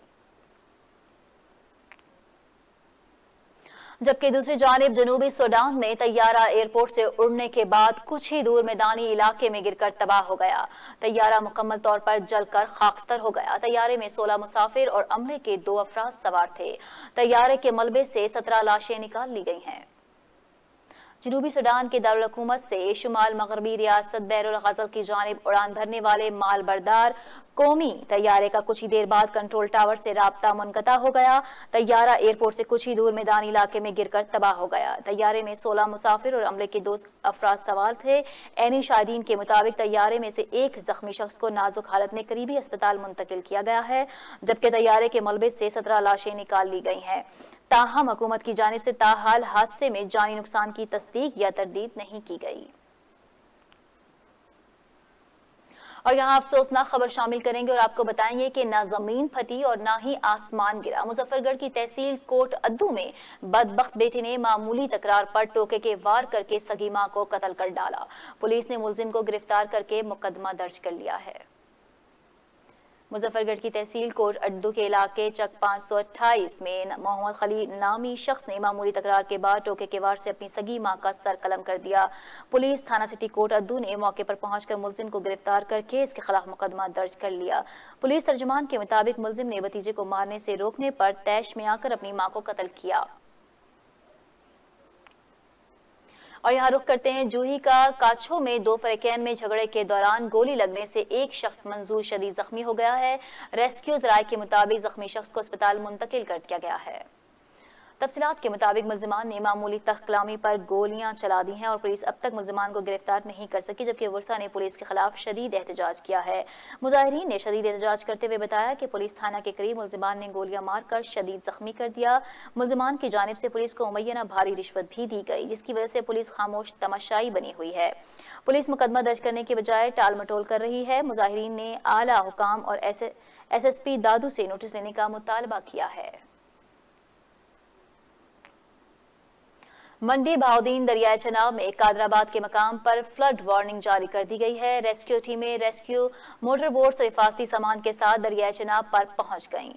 जबकि दूसरी जानिब जनूबी सूडान में तैयारा एयरपोर्ट से उड़ने के बाद कुछ ही दूर मैदानी इलाके में गिरकर तबाह हो गया। तैयारा मुकम्मल तौर पर जलकर खाकस्तर हो गया। तैयारे में 16 मुसाफिर और अमले के 2 अफराद सवार थे। तैयारे के मलबे से 17 लाशें निकाल ली गई हैं। जनूबी सूडान के दारुल हुकूमत से शुमाल मगरबी रियासत बैरुल गज़ल की जानिब उड़ान भरने वाले माल बरदार कौमी तैयारे का कुछ ही देर बाद कंट्रोल टावर से राब्ता मुनक़ता हो गया। तैयारा एयरपोर्ट से कुछ ही दूर मैदानी इलाके में गिरकर तबाह हो गया। तैयारे में 16 मुसाफिर और अमले के 2 अफराद सवार थे। ऐनी शाहिदीन के मुताबिक तैयारे में से एक जख्मी शख्स को नाजुक हालत में करीबी अस्पताल मुंतकिल किया गया है, जबकि तैयारे के मलबे से 17 लाशें निकाल ली गई हैं। ताहम हुकूमत की जानिब से ताहाल हादसे में जानी नुकसान की तस्दीक या तरदीद नहीं की गई। और यहाँ अफसोसनाक खबर शामिल करेंगे और आपको बताएंगे कि ना जमीन फटी और ना ही आसमान गिरा। मुजफ्फरगढ़ की तहसील कोट अद्दू में बदबख्त बेटे ने मामूली तकरार पर टोके के वार करके सगी मां को कत्ल कर डाला। पुलिस ने मुलजिम को गिरफ्तार करके मुकदमा दर्ज कर लिया है। मुजफ्फरगढ़ की तहसील कोट अड्डू के इलाके चक 528 में मोहम्मद खलील नामी शख्स ने मामूली तकरार के बाद टोके के वार से अपनी सगी मां का सर कलम कर दिया। पुलिस थाना सिटी कोट अड्डू ने मौके पर पहुंचकर मुलजिम को गिरफ्तार करके इसके खिलाफ मुकदमा दर्ज कर लिया। पुलिस तर्जुमान के मुताबिक मुलजिम ने भतीजे को मारने से रोकने पर तैश में आकर अपनी मां को कत्ल किया। और यहाँ रुख करते हैं जूही का काछो में 2 फरीकैन में झगड़े के दौरान गोली लगने से एक शख्स मंजूर शदीद जख्मी हो गया है। रेस्क्यू जराये के मुताबिक जख्मी शख्स को अस्पताल मुंतकिल कर दिया गया है। तफसीलात के मुताबिक मुल्जिमान ने मामूली तहकलामी पर गोलियां चला दी हैं और पुलिस अब तक मुल्जिमान को गिरफ्तार नहीं कर सकी, जबकि वर्सा ने पुलिस के खिलाफ शदीद एहतजाज किया है। मुजाहिरीन ने शदीद एहतजाज करते हुए बताया कि पुलिस थाना के करीब मुल्जिमान ने गोलियां मारकर शदीद जख्मी कर दिया। मुल्जिमान की जानिब से पुलिस को मुय्यना भारी रिश्वत भी दी गई, जिसकी वजह से पुलिस खामोश तमाशाई बनी हुई है। पुलिस मुकदमा दर्ज करने के बजाय टाल मटोल कर रही है। मुजाहिरीन ने आला हुकाम और SSP दादू से नोटिस लेने का मुतालबा किया है। मंडी बहाउद्दीन दरियाए चनाब में कादराबाद के मकाम पर फ्लड वार्निंग जारी कर दी गई है। रेस्क्यू टीमें रेस्क्यू मोटर बोट्स और हिफाजती सामान के साथ दरियाए चनाब पर पहुंच गईं।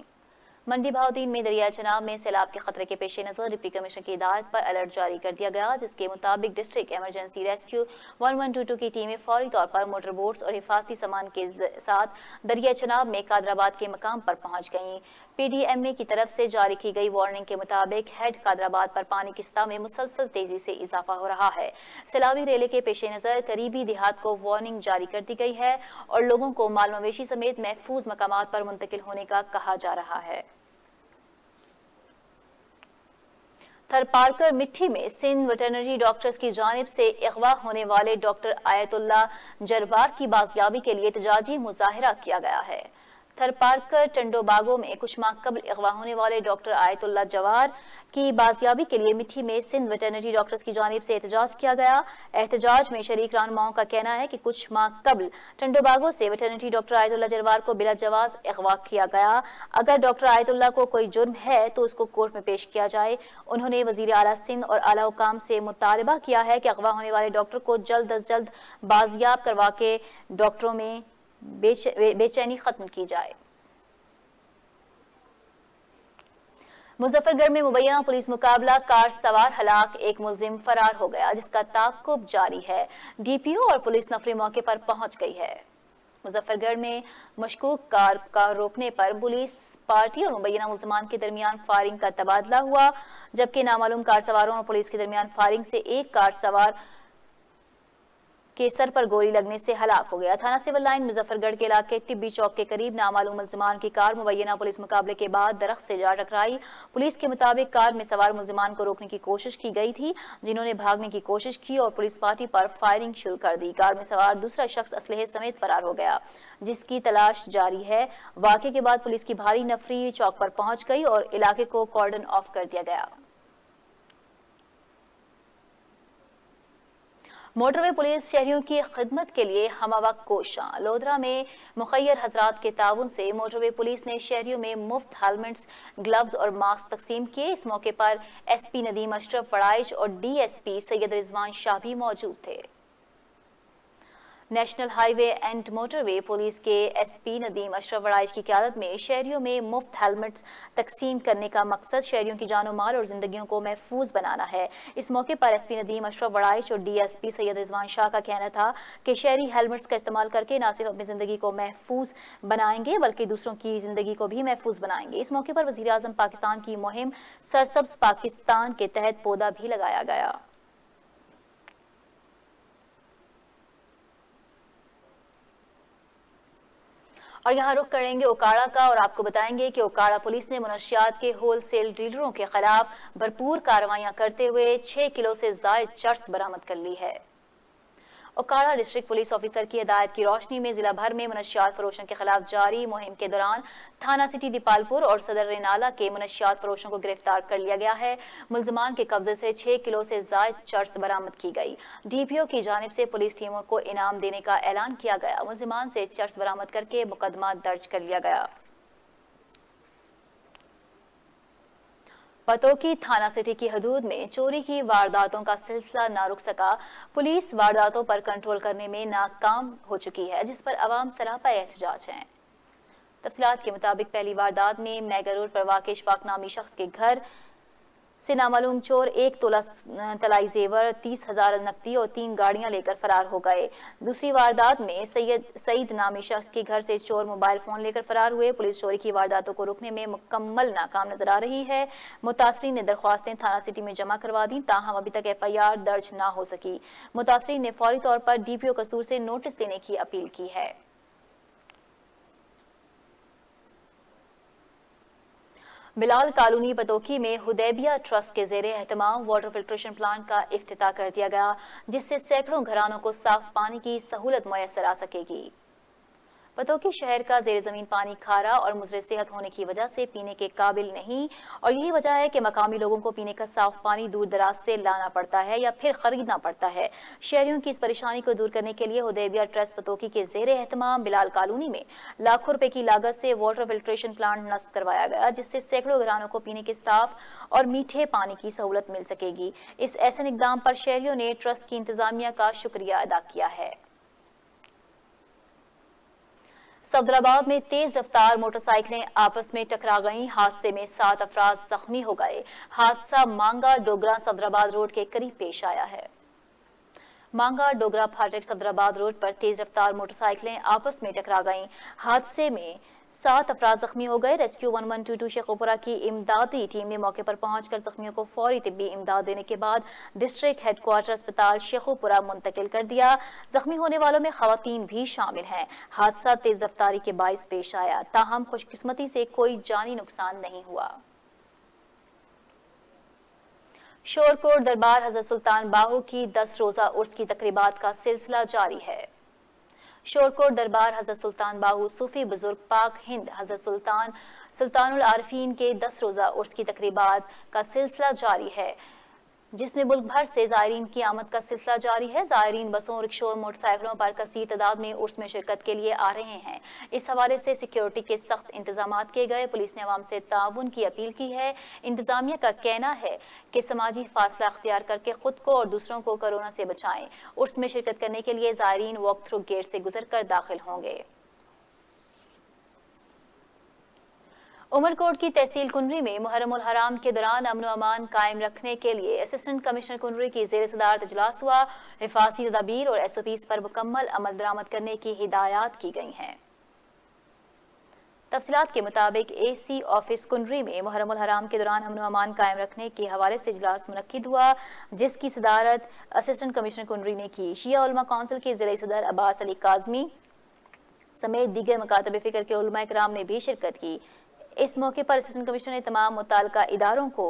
मंडी बहाउद्दीन में दरियाए चनाब में सैलाब के खतरे के पेश नजर डिप्टी कमिश्नर की हिदायत पर अलर्ट जारी कर दिया गया, जिसके मुताबिक डिस्ट्रिक्ट इमरजेंसी रेस्क्यू 1122 की टीमें फौरी तौर पर मोटर बोट्स और हिफाजती सामान के साथ दरियाए चनाब में कादराबाद के मकाम पर पहुंच गईं। PDMA की तरफ से जारी की गई वार्निंग के मुताबिक हेड कादराबाद पर पानी की सतह में मुसलसल तेजी से इजाफा हो रहा है। सैलाबी रेले के पेश नजर करीबी देहात को वार्निंग जारी कर दी गई है और लोगों को माल मवेशी समेत महफूज मकामात पर मुंतकिल होने का कहा जा रहा है। थरपारकर मिट्टी में सिंध वेटरनरी डॉक्टर्स की जानिब से अगवा होने वाले डॉक्टर आयतुल्लाह जरवार की बाजियाबी के लिए एहतजाजी मुजाहिरा किया गया है। थरपारकर टंडोबागो में कुछ माह कबल अगवा होने वाले डॉक्टर आयतुल्लाह जवार की बाजियाबी के लिए मिट्टी में सिंध वेटरनरी डॉक्टर्स की जानिब से एहतजाज किया गया। एहतजाज में शरीक रहनुमाओं का कहना है कि कुछ माह कबल टंडोबागो से वेटरनरी डॉक्टर आयतुल्लाह जरवार को बिला जवाज अगवा किया गया। अगर डॉक्टर आयतुल्लाह को कोई जुर्म है तो उसको कोर्ट में पेश किया जाए। उन्होंने वजीर आला सिंध और आला हुकाम से मुतालबा किया है कि अगवा होने वाले डॉक्टर को जल्द अज जल्द बाजियाब करवा के डॉक्टरों में बेचैनी खत्म की जाए। मुजफ्फरगढ़ में मुबैना पुलिस मुकाबला, कार सवार हलाक, एक मुलजिम फरार हो गया, जिसका ताक़ुब जारी है। DPO और पुलिस नफरी मौके पर पहुंच गई है। मुजफ्फरगढ़ में मशकूक कार का रोकने पर पुलिस पार्टी और मुबैना मुल्जिमान के दरमियान फायरिंग का तबादला हुआ, जबकि नामालूम कार सवारों और पुलिस के दरमियान फायरिंग से एक कार सवार के सर पर गोली लगने से हलाक हो गया। थाना सिविल लाइन मुजफ्फरगढ़ के इलाके टिब्बी चौक के करीब नामालूम मुल्जिमान की कार मुबैना पुलिस मुकाबले के बाद दरख्त से जा टकराई। पुलिस के मुताबिक कार में सवार मुल्जिमान को रोकने की कोशिश की गई थी, जिन्होंने भागने की कोशिश की और पुलिस पार्टी पर फायरिंग शुरू कर दी। कार में सवार दूसरा शख्स असलहे समेत फरार हो गया, जिसकी तलाश जारी है। वाक़े के बाद पुलिस की भारी नफरी चौक पर पहुंच गई और इलाके को कॉर्डन ऑफ कर दिया गया। मोटरवे पुलिस शहरियों की खिदमत के लिए हमवक्त कोशां। लोधरा में मुखैर हजरात के ताउन से मोटरवे पुलिस ने शहरियों में मुफ्त हेलमेट्स, ग्लव्स और मास्क तकसीम किए। इस मौके पर SP नदीम अशरफ वड़ाइश और DSP सैयद रिजवान शाह भी मौजूद थे। National highway and motorway police के SP नदीम अशरफ वड़ाइश की क़यादत में शहरियों में मुफ्त हेलमेट्स तकसीम करने का मकसद शहरियों की जानो माल और जिंदगियों को महफूज बनाना है। इस मौके पर SP नदीम अशरफ वड़ाइश और DSP सैयद रिजवान शाह का कहना था कि शहरी हेलमेट्स का इस्तेमाल करके न सिर्फ अपनी जिंदगी को महफूज बनाएंगे बल्कि दूसरों की जिंदगी को भी महफूज बनाएंगे। इस मौके पर वज़ीर आज़म पाकिस्तान की मुहिम सरसब्ज पाकिस्तान के तहत पौधा भी लगाया गया। और यहाँ रुख करेंगे ओकाड़ा का और आपको बताएंगे कि ओकाड़ा पुलिस ने मुनशियात के होलसेल डीलरों के खिलाफ भरपूर कार्रवाइयां करते हुए 6 किलो से ज़ायद चर्स बरामद कर ली है। ओकाड़ा डिस्ट्रिक्ट पुलिस ऑफिसर की हिदायत की रोशनी में जिला भर में मुनशियात फरोशों के खिलाफ जारी मुहिम के दौरान थाना सिटी दीपालपुर और सदर रेनाला के मुनशियात फरोशों को गिरफ्तार कर लिया गया है। मुल्जिमान के कब्जे से 6 किलो से ज़ायद चर्स बरामद की गई। DPO की जानिब से पुलिस टीमों को इनाम देने का ऐलान किया गया। मुल्जिमान से चर्स बरामद करके मुकदमा दर्ज कर लिया गया। पतोकी थाना सिटी की हदूद में चोरी की वारदातों का सिलसिला ना रुक सका। पुलिस वारदातों पर कंट्रोल करने में नाकाम हो चुकी है, जिस पर अवाम सरापा एहतजाज हैं। तफसीलात के मुताबिक पहली वारदात में मेगा रोड पर वाक़ इशफाक नामी शख्स के घर से नामालूम चोर 1 तोला तलाई जेवर, 30,000 नकदी और 3 गाड़ियां लेकर फरार हो गए। दूसरी वारदात में सईद नामी शख्स के घर से चोर मोबाइल फोन लेकर फरार हुए। पुलिस चोरी की वारदातों को रोकने में मुकम्मल नाकाम नजर आ रही है। मुतासरीन ने दरख्वास्तें थाना सिटी में जमा करवा दी, ताहम अभी तक FIR दर्ज ना हो सकी। मुतासरीन ने फौरी तौर पर DPO कसूर से नोटिस देने की अपील की है। बिलाल कॉलोनी पतोकी में हुदैबिया ट्रस्ट के ज़ेरे एहतमाम वाटर फिल्ट्रेशन प्लांट का इफ्तिताह कर दिया गया, जिससे सैकड़ों घरानों को साफ पानी की सहूलत मुयस्सर आ सकेगी। पतोकी शहर का ज़ेरे ज़मीन पानी खारा और मुज़र सेहत होने की वजह से पीने के काबिल नहीं, और यही वजह है कि मकामी लोगों को पीने का साफ पानी दूर दराज से लाना पड़ता है या फिर खरीदना पड़ता है। शहरियों की इस परेशानी को दूर करने के लिए हुदैबिया ट्रस्ट पतोकी के ज़ेरे एहतमाम बिलाल कॉलोनी में लाखों रुपए की लागत से वाटर फिल्ट्रेशन प्लांट नस्ब करवाया गया, जिससे सैकड़ों घरानों को पीने के साफ और मीठे पानी की सहूलत मिल सकेगी। इस ऐसे इक़दाम पर शहरियों ने ट्रस्ट की इंतजामिया का शुक्रिया अदा किया है। सफदराबाद में तेज रफ्तार मोटरसाइकिलें आपस में टकरा गईं। हादसे में 7 अफराद जख्मी हो गए। हादसा मांगा डोगरा सफदराबाद रोड के करीब पेश आया है। मांगा डोगरा फाटक सफदराबाद रोड पर तेज रफ्तार मोटरसाइकिलें आपस में टकरा गईं। हादसे में 7 अफराद जख्मी हो गए। रेस्क्यू 1122 शेखोपुरा की इमदादी टीम ने मौके पर पहुंचकर जख्मियों को फौरी तिब्बी इमदाद देने के बाद डिस्ट्रिक्ट हेडक्वार्टर अस्पताल शेखोपुरा मुंतकिल कर दिया। जख्मी होने वालों में खवातीन भी शामिल हैं। हादसा तेज रफ्तारी के बाइस पेश आया, ताहम खुशकिस्मती से कोई जानी नुकसान नहीं हुआ। शोरकोट दरबार हजरत सुल्तान बाहू की 10 रोजा उर्स की तकरीबात का सिलसिला जारी है। शोरकोट दरबार हजरत सुल्तान बाहू सूफी बुजुर्ग पाक हिंद हजरत सुल्तानुल आरिफीन के 10 रोजा उर्स की तकरीबात का सिलसिला जारी है, जिसमें मुल्क भर से ज़ायरीन की आमद का सिलसिला जारी है। ज़ायरीन बसों, रिक्शों और मोटरसाइकिलों पर कसीर तादाद में उर्स में शिरकत के लिए आ रहे हैं। इस हवाले से सिक्योरिटी के सख्त इंतजाम किए गए। पुलिस ने अवाम से ताउन की अपील की है। इंतजामिया का कहना है कि समाजी फासला अख्तियार करके खुद को और दूसरों को कोरोना से बचाएं। उर्स में शिरकत करने के लिए ज़ायरीन वॉक थ्रू गेट से गुजर कर दाखिल होंगे। उमरकोट की तहसील कुनरी में मुहर्रम उल हराम के दौरान अमन व अमान कायम रखने के लिए असिस्टेंट कमिश्नर कुनरी की ज़ेर सदारत इजलास हुआ। हिफाजी तदाबीर और SOPs पर मुकम्मल अमल दरामद करने की हिदायत की गई हैं। तफसीलात के मुताबिक AC ऑफिस कुनरी में मुहर्रम उल हराम के दौरान अमन व अमान कायम रखने के हवाले से इजलास मुनक्किद हुआ, जिसकी सदारत असिस्टेंट कमिश्नर कुनरी ने की। शिया उलमा काउंसिल के ज़िला सदर अब्बास अली काज़मी समेत दीगर मकातब फ़िक्र के उलमा इकराम ने भी शिरकत की। इस मौके पर असिस्टेंट कमिश्नर ने तमाम मुताल्लिका इदारों को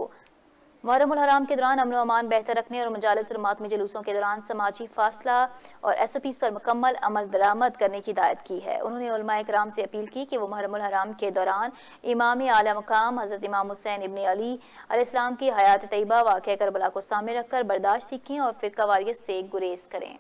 मुहर्रम उल हराम के दौरान अमन व अमान बेहतर रखने और मजालिस और मातमी जुलूसों के दौरान समाजी फासला और SOPs पर मुकम्मल अमल दरामद करने की हिदायत की है। उन्होंने उलमा इकराम से अपील की कि वो मुहर्रम उल हराम के दौरान इमाम आला मकाम हज़रत इमाम हुसैन इब्न अली अलैहिस्सलाम की हयात तैयबा वाक़या करबला को सामने रखकर बर्दाश्त सीखें और फ़िरक़ावारियत से गुरेज करें।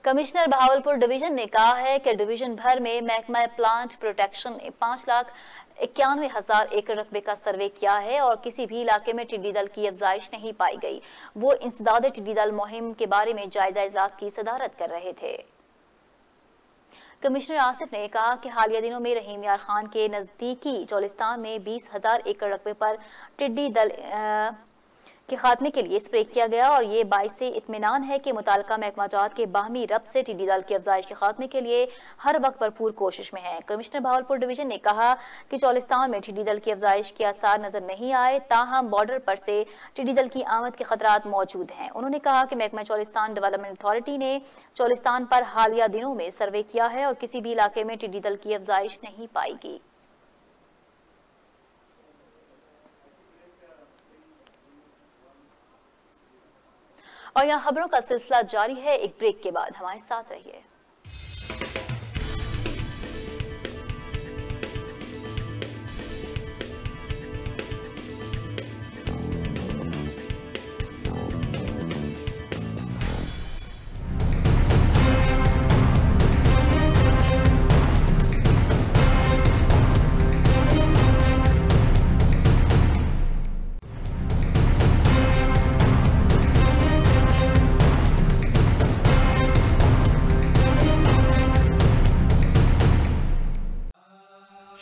कमिश्नर बहावलपुर डिवीजन ने कहा है कि डिवीजन भर में महकमा प्लांट प्रोटेक्शन ने 5,91,000 एकड़ रकबे का सर्वे किया है और किसी भी इलाके में टिड्डी दल की अफजाइश नहीं पाई गई। वो इंसदाद टिड्डी दल मुहिम के बारे में जायजा इजलास की सदारत कर रहे थे। कमिश्नर आसिफ ने कहा कि हालिया दिनों में रहीम यार खान के नजदीकी चौलिस्तान में 20,000 एकड़ रकबे पर टिड्डी दल के खात्मे के लिए स्प्रे किया गया और ये बाइस से इत्मीनान है कि मुताल्लिका महकमाजात के बाहमी रब्त से टिड्डी दल की अफजाइश के खात्मे के लिए हर वक्त भरपूर कोशिश में है। कमिश्नर बहावलपुर डिवीजन ने कहा कि चौलिस्तान में टिड्डी दल की अफजाइश के आसार नजर नहीं आए, ताहम बॉर्डर पर से टिड्डी दल की आमद के खतरात मौजूद हैं। उन्होंने कहा कि महकमा चौलिस्तान डेवलपमेंट अथॉरिटी ने चौलिस्तान पर हालिया दिनों में सर्वे किया है और किसी भी इलाके में टिड्डी दल की अफजाइश नहीं पाएगी। और यहाँ खबरों का सिलसिला जारी है। एक ब्रेक के बाद हमारे साथ रहिए।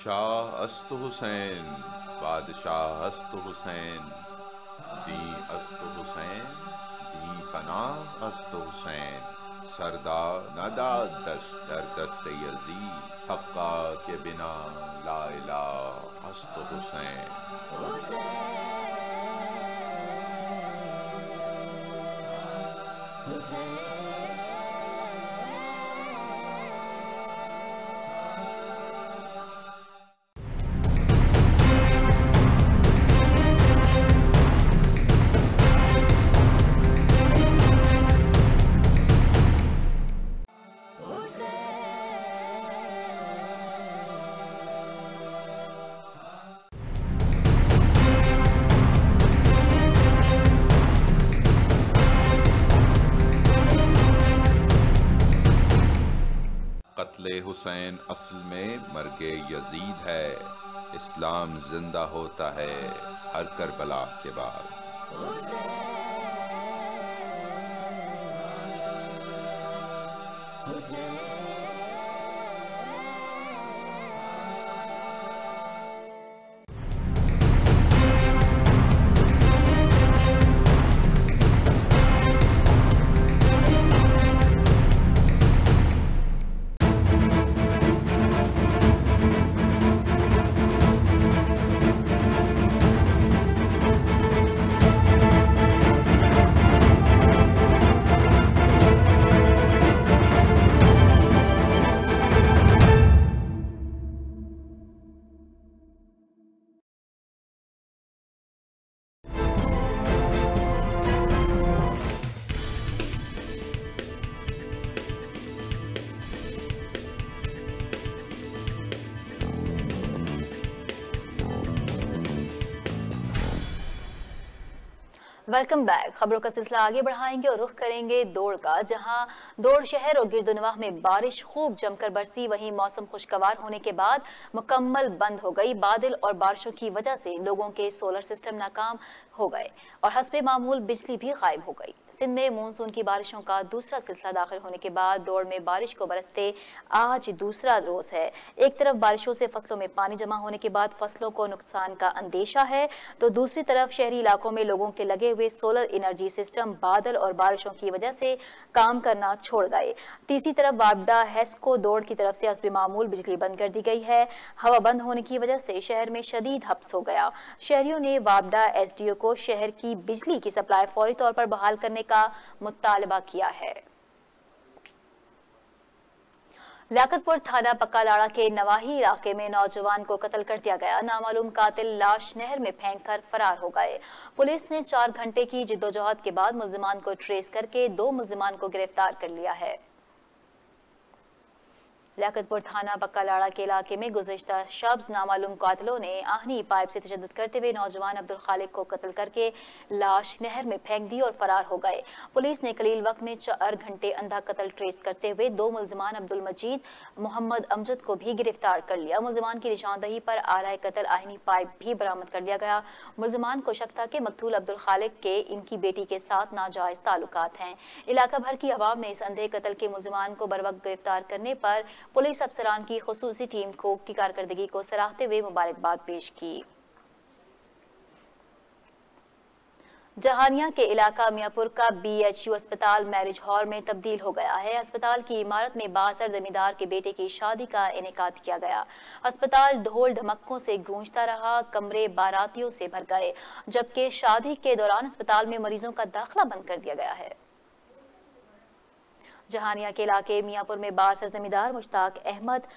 शाह अस्त हुसैन, बादशाह अस्त हुसैन, दी अस्त हुसैन, दी पनाह अस्त हुसैन, सरदार नदा दस्त दर दस्त यज़ीद, हक्का के बिना ला इलाह अस्त हुसैन। हुसैन असल में मर्गे यजीद है। इस्लाम जिंदा होता है हर करबला के बाद। Welcome back. खबरों का सिलसिला आगे बढ़ाएंगे और रुख करेंगे दौड़ का, जहां दौड़ शहर और गिरदुनवाह में बारिश खूब जमकर बरसी। वहीं मौसम खुशगवार होने के बाद मुकम्मल बंद हो गई। बादल और बारिशों की वजह से लोगों के सोलर सिस्टम नाकाम हो गए और हस्बे मामूल बिजली भी गायब हो गई। सिंध में मानसून की बारिशों का दूसरा सिलसिला दाखिल होने के बाद दौड़ में बारिश को बरसते आज दूसरा रोज है। एक तरफ बारिशों से फसलों में पानी जमा होने के बाद फसलों को नुकसान का अंदेशा है, तो दूसरी तरफ शहरी इलाकों में लोगों के लगे हुए सोलर एनर्जी सिस्टम बादल और बारिशों की वजह से काम करना छोड़ गए। तीसरी तरफ वापडा हेस्को दौड़ की तरफ से हस्बे मामूल बिजली बंद कर दी गई है। हवा बंद होने की वजह से शहर में शदीद हब्स हो गया। शहरियों ने वापडा एसडीओ को शहर की बिजली की सप्लाई फौरी तौर पर बहाल करने का मुतालबा किया है। लियाकतपुर थाना पक्कालाड़ा के नवाही इलाके में नौजवान को कत्ल कर दिया गया। नामालूम कातिल लाश नहर में फेंककर फरार हो गए। पुलिस ने 4 घंटे की जिद्दोजहद के बाद मुल्जिमान को ट्रेस करके 2 मुल्जिमान को गिरफ्तार कर लिया है। लियाकतपुर थाना पक्कालाड़ा के इलाके में गुज़िश्ता शब्ज़ नामालूम कातिलों ने आहनी पाइप से तशद्दुद करते हुए नौजवान अब्दुल खालिक को कत्ल करके लाश नहर में फेंक दी और फरार हो गए। पुलिस ने कलील वक्त में 4 घंटे अंधा कत्ल ट्रेस करते हुए 2 मुल्जिमान अब्दुल मजीद मोहम्मद अमजद को भी गिरफ्तार कर लिया। मुल्जिमान की निशानदही पर आलाए कत्ल आहनी पाइप भी बरामद कर लिया गया। मुल्जिमान को शक था कि मकतूल अब्दुल खालिक के इनकी बेटी के साथ नाजायज ताल्लुकात हैं। इलाका भर की अवाम ने इस अंधे कत्ल के मुल्जिमान को बरवक्त गिरफ्तार करने पर पुलिस अफसरान की खुसूसी टीम को की कारकर्दगी को सराहते हुए मुबारकबाद पेश की। जहानिया के इलाका मियापुर का BHU अस्पताल मैरिज हॉल में तब्दील हो गया है। अस्पताल की इमारत में बासर जमींदार के बेटे की शादी का इनेकाद किया गया। अस्पताल ढोल ढमक्कों से गूंजता रहा, कमरे बारातियों से भर गए, जबकि शादी के दौरान अस्पताल में मरीजों का दाखिला बंद कर दिया गया है। जहानिया के इलाके मियापुर में बासर जमींदार मुश्ताक अहमद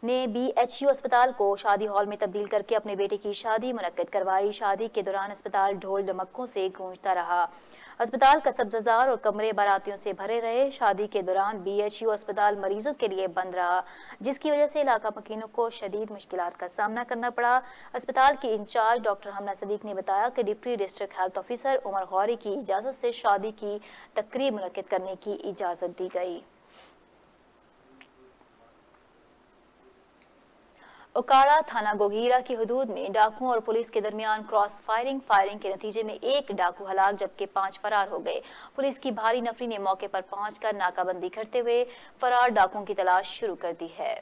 ने BHU अस्पताल को शादी हॉल में तब्दील करके अपने बेटे की शादी मुनक्किद करवाई। शादी के दौरान अस्पताल ढोल ढमक्कों से गूंजता रहा। अस्पताल का सब्ज़ाजार और कमरे बारातियों से भरे रहे। शादी के दौरान BHU अस्पताल मरीजों के लिए बंद रहा, जिसकी वजह से इलाका मकीनों को शदीद मुश्किलात का सामना करना पड़ा। अस्पताल की इंचार्ज डॉक्टर हमना सदीक ने बताया कि deputy district health officer Umar Ghauri की इजाज़त से शादी की तकरीब मुनक्किद करने की इजाज़त दी गई। उकाड़ा थाना गोगीरा की हुदूद में डाकुओं और पुलिस के दरमियान क्रॉस फायरिंग के नतीजे में 1 डाकू हलाक जबकि 5 फरार हो गए। पुलिस की भारी नफरी ने मौके पर पहुंचकर नाकाबंदी करते हुए फरार डाकुओं की तलाश शुरू कर दी है।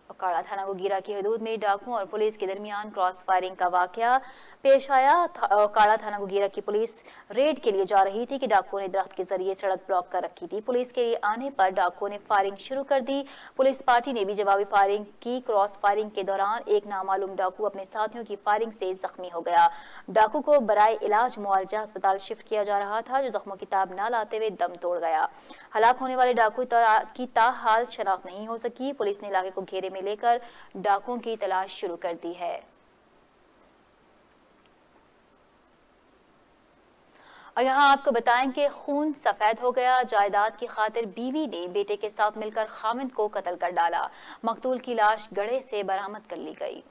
उकाड़ा थाना गोगीरा की हुदूद में डाकुओं और पुलिस के दरमियान क्रॉस फायरिंग का वाकया पेश आया। उकाड़ा थाना गोगीरा की पुलिस रेड के लिए जा रही थी कि डाकुओं ने दरख्त के जरिए सड़क ब्लॉक कर रखी थी। पुलिस के आने पर डाकुओं ने फायरिंग शुरू कर दी। पुलिस पार्टी ने भी जवाबी फायरिंग की। क्रॉस फायरिंग के दौरान एक नामालूम डाकू अपने साथियों की फायरिंग से जख्मी हो गया। डाकू को बराए इलाज मुआवजा अस्पताल शिफ्ट किया जा रहा था, जो जख्मों की ताब न लाते हुए दम तोड़ गया। हलाक होने वाले डाकू की ताहाल शनाख्त नहीं हो सकी। पुलिस ने इलाके को घेरे में लेकर डाकुओं की तलाश शुरू कर दी है। और यहाँ आपको बताएं कि खून सफेद हो गया। जायदाद की खातिर बीवी ने बेटे के साथ मिलकर खामिद को कत्ल कर डाला। मकतूल की लाश गड्ढे से बरामद कर ली गई।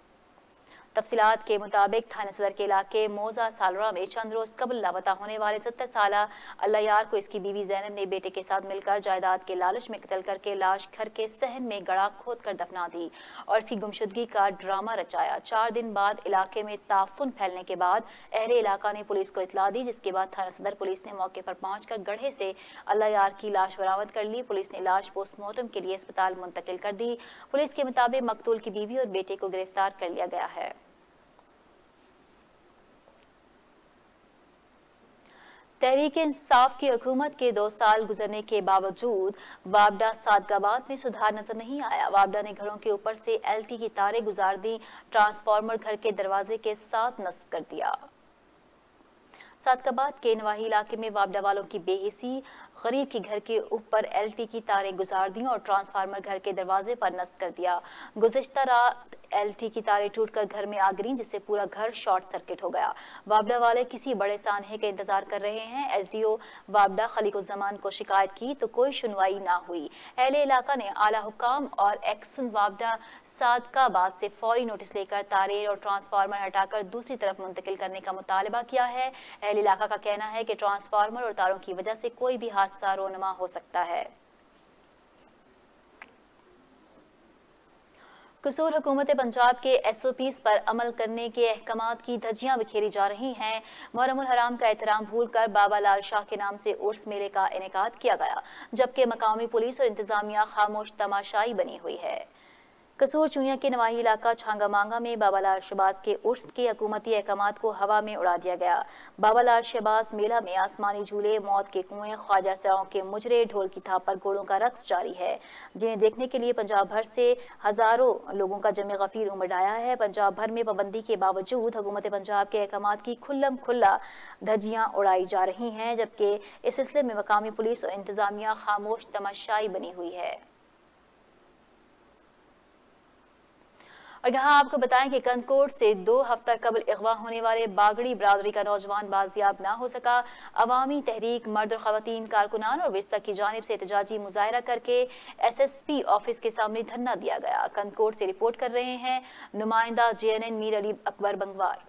तफसीलात के मुताबिक थाना सदर के इलाके मोजा सालरा में चंद रोज कबल लापता होने वाले 70 साल अल्लाह यार को इसकी बीवी जैनब ने बेटे के साथ मिलकर जायदाद के लालच में कत्ल करके लाश घर के सहन में गड़ा खोद कर दफना दी और इसकी गुमशुदगी का ड्रामा रचाया। 4 दिन बाद इलाके में ताफुन फैलने के बाद अहले इलाका ने पुलिस को इतला दी, जिसके बाद थाना सदर पुलिस ने मौके पर पहुंचकर गड्ढे से अल्लाह यार की लाश बरामद कर ली। पुलिस ने लाश पोस्टमार्टम के लिए अस्पताल मुंतकिल कर दी। पुलिस के मुताबिक मकतूल की बीवी और बेटे को गिरफ्तार कर लिया गया है। तहरीक इंसाफ की हुकूमत के 2 साल गुजरने के बावजूद वाबडा सादगाबाद में सुधार नजर नहीं आया। वाबडा ने घरों के ऊपर से एलटी की तारें गुजार दी, ट्रांसफार्मर घर के दरवाजे के साथ नस्ब कर दिया। सादगाबाद के नवाही इलाके में वाबडा वालों की बेहिसी गरीब के घर के ऊपर एलटी की तारें गुजार दी और ट्रांसफार्मर घर के दरवाजे पर नस्ब कर दिया। गुज़िश्ता रात एलटी की तारें टूटकर घर में आ गिरी, जिससे पूरा घर शॉर्ट सर्किट हो गया। वाबडा वाले किसी बड़े सानहे का इंतजार कर रहे हैं। एसडीओ वाबडा खलीकुज़्ज़मान को शिकायत की तो कोई सुनवाई ना हुई। अहले इलाका ने आला हुकाम और एक्सन वाबडा सादगाबाद से फौरी नोटिस लेकर तारें और ट्रांसफार्मर हटाकर दूसरी तरफ मुंतकिल करने का मुतालबा किया है। अहले इलाका का कहना है कि ट्रांसफार्मर और तारों की वजह से कोई भी हादसा रोनमा हो सकता है। कसूर हुकूमत पंजाब के SOPs पर अमल करने के अहकामात की धज्जियां बिखेरी जा रही हैं। मुहर्रमुल हराम का एहतराम भूलकर बाबा लाल शाह के नाम से उर्स मेले का इनेकाद किया गया, जबकि मकामी पुलिस और इंतजामिया खामोश तमाशाई बनी हुई है। कसूर चुनिया के नवाही इलाका छांगा मांगा में बाबा लाल शहबाज के उर्स के हुकूमती अहकामात को हवा में उड़ा दिया गया। बाबा लाल शहबाज मेला में आसमानी झूले, मौत के कुएं, ख्वाजा सराओं के मुजरे, ढोल की थाप पर घोड़ों का रक्स जारी है, जिन्हें देखने के लिए पंजाब भर से हजारों लोगों का जमे गफीर उमड़ आया है। पंजाब भर में पाबंदी के बावजूद हुकूमत पंजाब के अहकामात की खुल्लम खुल्ला धज्जियां उड़ाई जा रही हैं, जबकि इस सिलसिले में मकामी पुलिस और इंतजामिया खामोश तमाशाई बनी हुई है। और यहाँ आपको बताएं कि कंदकोट से 2 हफ्ता कबल अगवा होने वाले बागड़ी बरादरी का नौजवान बाजियाब ना हो सका। अवामी तहरीक मर्द और खवातीन कारकुनान और विस्ता की जानिब से एहतजाजी मुजाहरा करके SSP ऑफिस के सामने धरना दिया गया। कंदकोट से रिपोर्ट कर रहे हैं नुमाइंदा JNN मीर अली अकबर बंगवार।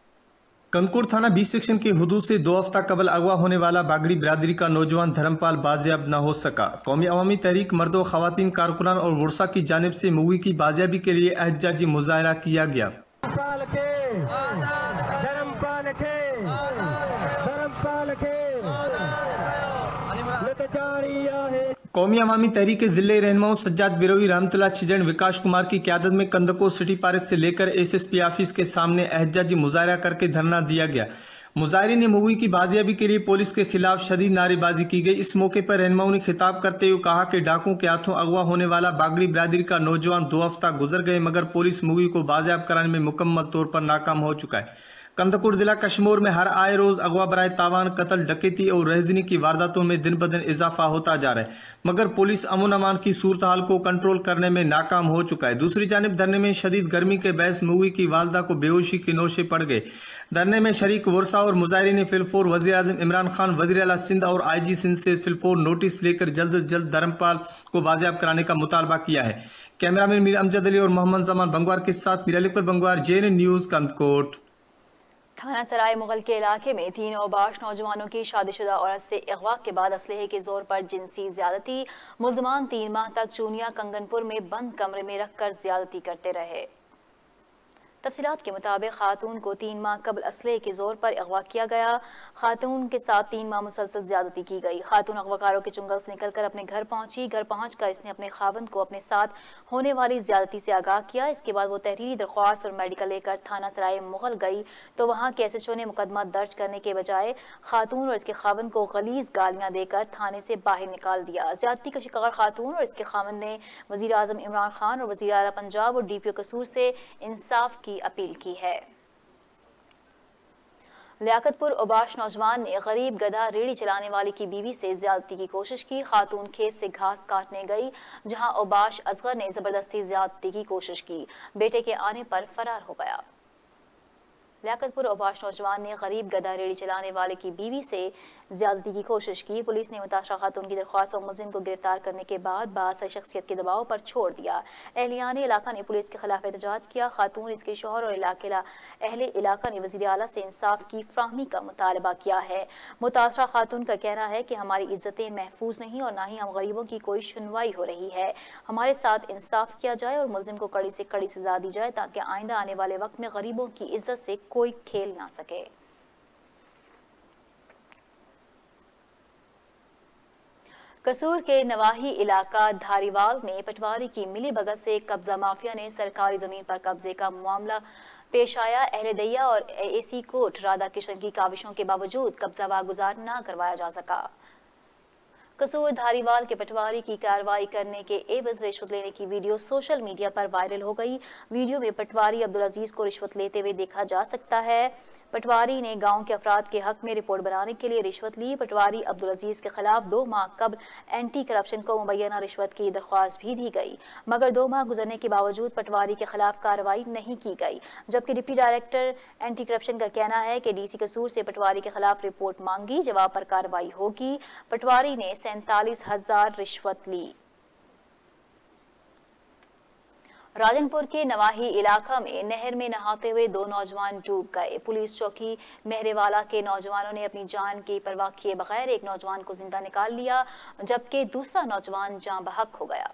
कंदकोट थाना 20 सेक्शन के हुदूद से 2 हफ्ता कबल अगवा होने वाला बागड़ी बिरादरी का नौजवान धर्मपाल बाजियाब न हो सका। कौमी अवामी तहरीक मर्दों खवातीन कारकुनान और वर्षा की जानिब से मुगी की बाजियाबी के लिए एहतजाजी मुजाहरा किया गया। कौमी अवामी तहरीक के जिले रहनुमाओं सज्जाद बिरोई, रहमतुल्लाह छिजन, विकास कुमार की क़यादत में कंदकोट सिटी पार्क से लेकर SSP ऑफिस के सामने एहतजाजी मुजाहरा करके धरना दिया गया। मुजाहिरीन ने मुगी की बाजियाबी के लिए पुलिस के खिलाफ शदीद नारेबाजी की गई। इस मौके पर रहनुमाओं ने खिताब करते हुए कहा कि डाकुओं के हाथों अगवा होने वाला बागड़ी बिरादरी का नौजवान 2 हफ्ता गुजर गए, मगर पुलिस मुगी को बाजियाब कराने में मुकम्मल तौर पर नाकाम हो चुका है। कंदकोट जिला कश्मीर में हर आए रोज अगवा बराए तावान, कत्ल, डकैती और रहजनी की वारदातों में दिन ब दिन इजाफा होता जा रहा है, मगर पुलिस अमन अमान की सूरत हाल को कंट्रोल करने में नाकाम हो चुका है। दूसरी जानिब धरने में शदीद गर्मी के बहस मुगी की वालदा को बेहोशी के नौशे पड़ गए। धरने में शरीक वर्षा और मुजाहिरीन ने फिलफोर वज़ीर आज़म इमरान खान, वज़ीर आला सिंध और IG सिंध से फिलफोर नोटिस लेकर जल्द से जल्द धर्मपाल को बाजियाब कराने का मुतालबा किया है। कैमरामैन मीर अमजद अली और मोहम्मद जमान बंगवार के साथ मीर अली अकबर बंगवार, JNN न्यूज़, कंदकोट। थाना सराय मुगल के इलाके में 3 औबाश नौजवानों की शादीशुदा औरत से अगवा के बाद असलहे के जोर पर जिनसी ज्यादती। मुल्ज़मान 3 माह तक चूनिया कंगनपुर में बंद कमरे में रखकर ज्यादती करते रहे। तफसीलात के मुताबिक खातून को 3 माह कबल असलहे के जोर पर अगवा किया गया। खातून के साथ 3 माह मुसलसल ज्यादती की गई। खातून अगवाकारों के चुंगल से निकलकर अपने घर पहुंची। घर पहुंचकर इसने अपने खावंद को अपने साथ होने वाली ज्यादती से आगाह किया। इसके बाद वो तहरीरी दरख्वास्त और मेडिकल लेकर थाना सराय मुगल गई तो वहां के SHO ने मुकदमा दर्ज करने के बजाय खातून और इसके खावंद को गलीज गालियां देकर थाने से बाहर निकाल दिया। ज्यादती का शिकार खातून और इसके खावंद ने वज़ीर आज़म इमरान खान और वज़ीर आला पंजाब और DPO कसूर से इंसाफ की अपील की है। लियाकतपुर औबाश नौजवान ने गरीब गधा रेड़ी चलाने वाले की बीवी से ज्यादती की कोशिश की। खातून खेत से घास काटने गई, जहां औबाश असगर ने जबरदस्ती ज्यादती की कोशिश की। बेटे के आने पर फरार हो गया। लियाकतपुर अवाश नौजवान ने गरीब गधा रेडी चलाने वाले की बीवी से ज्यादती की कोशिश की। पुलिस ने मुताशरा खातून की दरख्वास्त और मुलजिम को गिरफ्तार करने के बाद बाअसर शख्सियत के दबाव पर छोड़ दिया। अहलियान इलाका ने पुलिस के खिलाफ एहतजाज किया। खातून, इसके शौहर और अहले इलाका ने वज़ीर आला से इंसाफ की फ्राहमी का मुतालबा किया है। मुतासरा खातून का कहना है कि हमारी इज्जतें महफूज नहीं और ना ही हम गरीबों की कोई सुनवाई हो रही है। हमारे साथ इंसाफ किया जाए और मुलजिम को कड़ी से कड़ी सजा दी जाए ताकि आइंदा आने वाले वक्त में गरीबों की इज्जत से कोई खेल ना सके। कसूर के नवाही इलाका धारीवाल में पटवारी की मिली भगत से कब्जा माफिया ने सरकारी जमीन पर कब्जे का मामला पेश आया। अहले दैया और एसी कोर्ट राधा किशन की काविशों के बावजूद कब्जा वागुजार न करवाया जा सका। कसूर धारीवाल के पटवारी की कार्रवाई करने के एवज रिश्वत लेने की वीडियो सोशल मीडिया पर वायरल हो गई। वीडियो में पटवारी अब्दुल अजीज को रिश्वत लेते हुए देखा जा सकता है। पटवारी ने गांव के अफराद के हक में रिपोर्ट बनाने के लिए रिश्वत ली। पटवारी अब्दुल अजीज के खिलाफ 2 माह कबल एंटी करप्शन को मुबैना रिश्वत की दरख्वास्त भी दी गई, मगर 2 माह गुजरने के बावजूद पटवारी के खिलाफ कार्रवाई नहीं की गई। जबकि डिप्टी डायरेक्टर एंटी करप्शन का कहना है कि डीसी कसूर से पटवारी के खिलाफ रिपोर्ट मांगी, जवाब पर कार्रवाई होगी। पटवारी ने 47,000 रिश्वत ली। राजनपुर के नवाही इलाका में नहर में नहाते हुए 2 नौजवान डूब गए। पुलिस चौकी मेहरेवाला के नौजवानों ने अपनी जान की परवाह किए बगैर एक नौजवान को जिंदा निकाल लिया, जबकि दूसरा नौजवान जान बहक हो गया।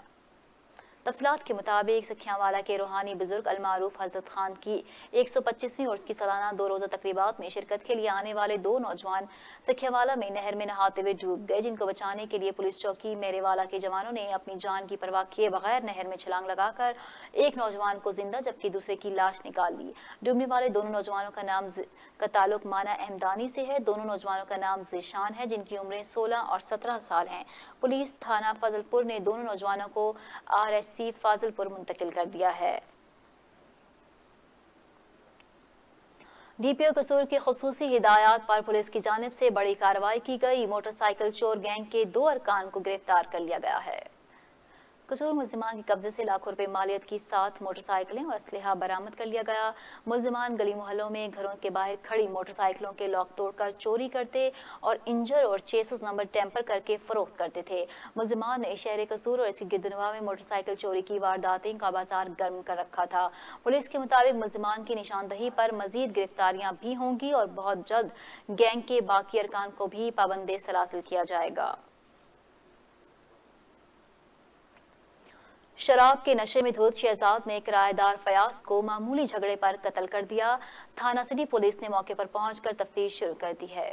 तफसीलात के मुताबिक सखियावाला के रूहानी बुजुर्ग अलमारूफ हजरत खान की 125वीं उर्स की सालाना 2 रोज़ा तकरीबात में शिरकत के लिए आने वाले 2 नौजवान सखियावाला में नहर में नहाते हुए डूब गए, जिनको बचाने के लिए पुलिस चौकी मेहरेवाला के जवानों ने अपनी जान की परवाह किए बगैर नहर में छलांग लगाकर एक नौजवान को जिंदा जबकि दूसरे की लाश निकाल ली। डूबने वाले दोनों नौजवानों का ताल्लुक माना अहमदानी से है। दोनों नौजवानों का नाम ज़ीशान है, जिनकी उम्रें 16 और 17 साल हैं। पुलिस थाना फजलपुर ने दोनों नौजवानों को RSC फाजिलपुर मुंतकिल कर दिया है। DPO कसूर की खुसूसी हिदायत पर पुलिस की जानिब से बड़ी कार्रवाई की गई। मोटरसाइकिल चोर गैंग के 2 अरकान को गिरफ्तार कर लिया गया है। कसूर मुलजिमान के कब्जे से लाखों रुपए मालियत की 7 मोटरसाइकिलें और असलहा बरामद कर लिया गया। मुलजिमान गली मोहल्लों में घरों के बाहर खड़ी मोटरसाइकिलों के लॉक तोड़कर चोरी करते और इंजर और चेसिस नंबर टेम्पर करके फरोख्त करते थे। मुलजिमान ने शहर कसूर और इसकी गिरदनवा में मोटरसाइकिल चोरी की वारदातें का बाजार गर्म कर रखा था। पुलिस के मुताबिक मुलजिमान की निशानदही पर मजीद गिरफ्तारियां भी होंगी और बहुत जल्द गैंग के बाकी अरकान को भी पाबंदे सलासिल किया जाएगा। शराब के नशे में धुत शहजाद ने किराएदार फयाज को मामूली झगड़े पर कत्ल कर दिया। थाना सिटी पुलिस ने मौके पर पहुंचकर तफ्तीश शुरू कर दी है।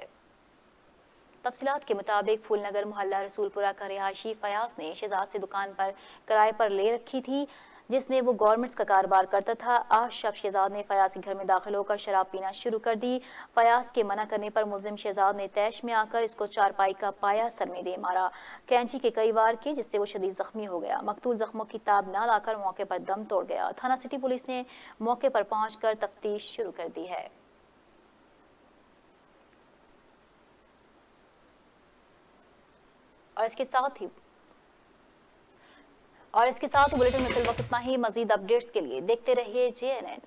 तफसीलात के मुताबिक फूलनगर मोहल्ला रसूलपुरा का रिहायशी फयाज ने शहजाद से दुकान पर किराए पर ले रखी थी, जिसमें वो गवर्नमेंट्स का कारोबार करता था। आज शब शहजाद ने फयाज के घर में दाखिल होकर शराब पीना शुरू कर दी। फयाज के मना करने पर मुलजिम शहजाद ने तैश में आकर इसको चारपाई का पाया सर में दे मारा। कैंची के कई वार किए, जिससे वो शदीद जख्मी हो गया। मकतूल जख्मों की ताब न लाकर मौके पर दम तोड़ गया। थाना सिटी पुलिस ने मौके पर पहुंचकर तफ्तीश शुरू कर दी है। और इसके साथ ही बुलेटिन में फिल वक्त इतना ही। मजीद अपडेट्स के लिए देखते रहिए JNN।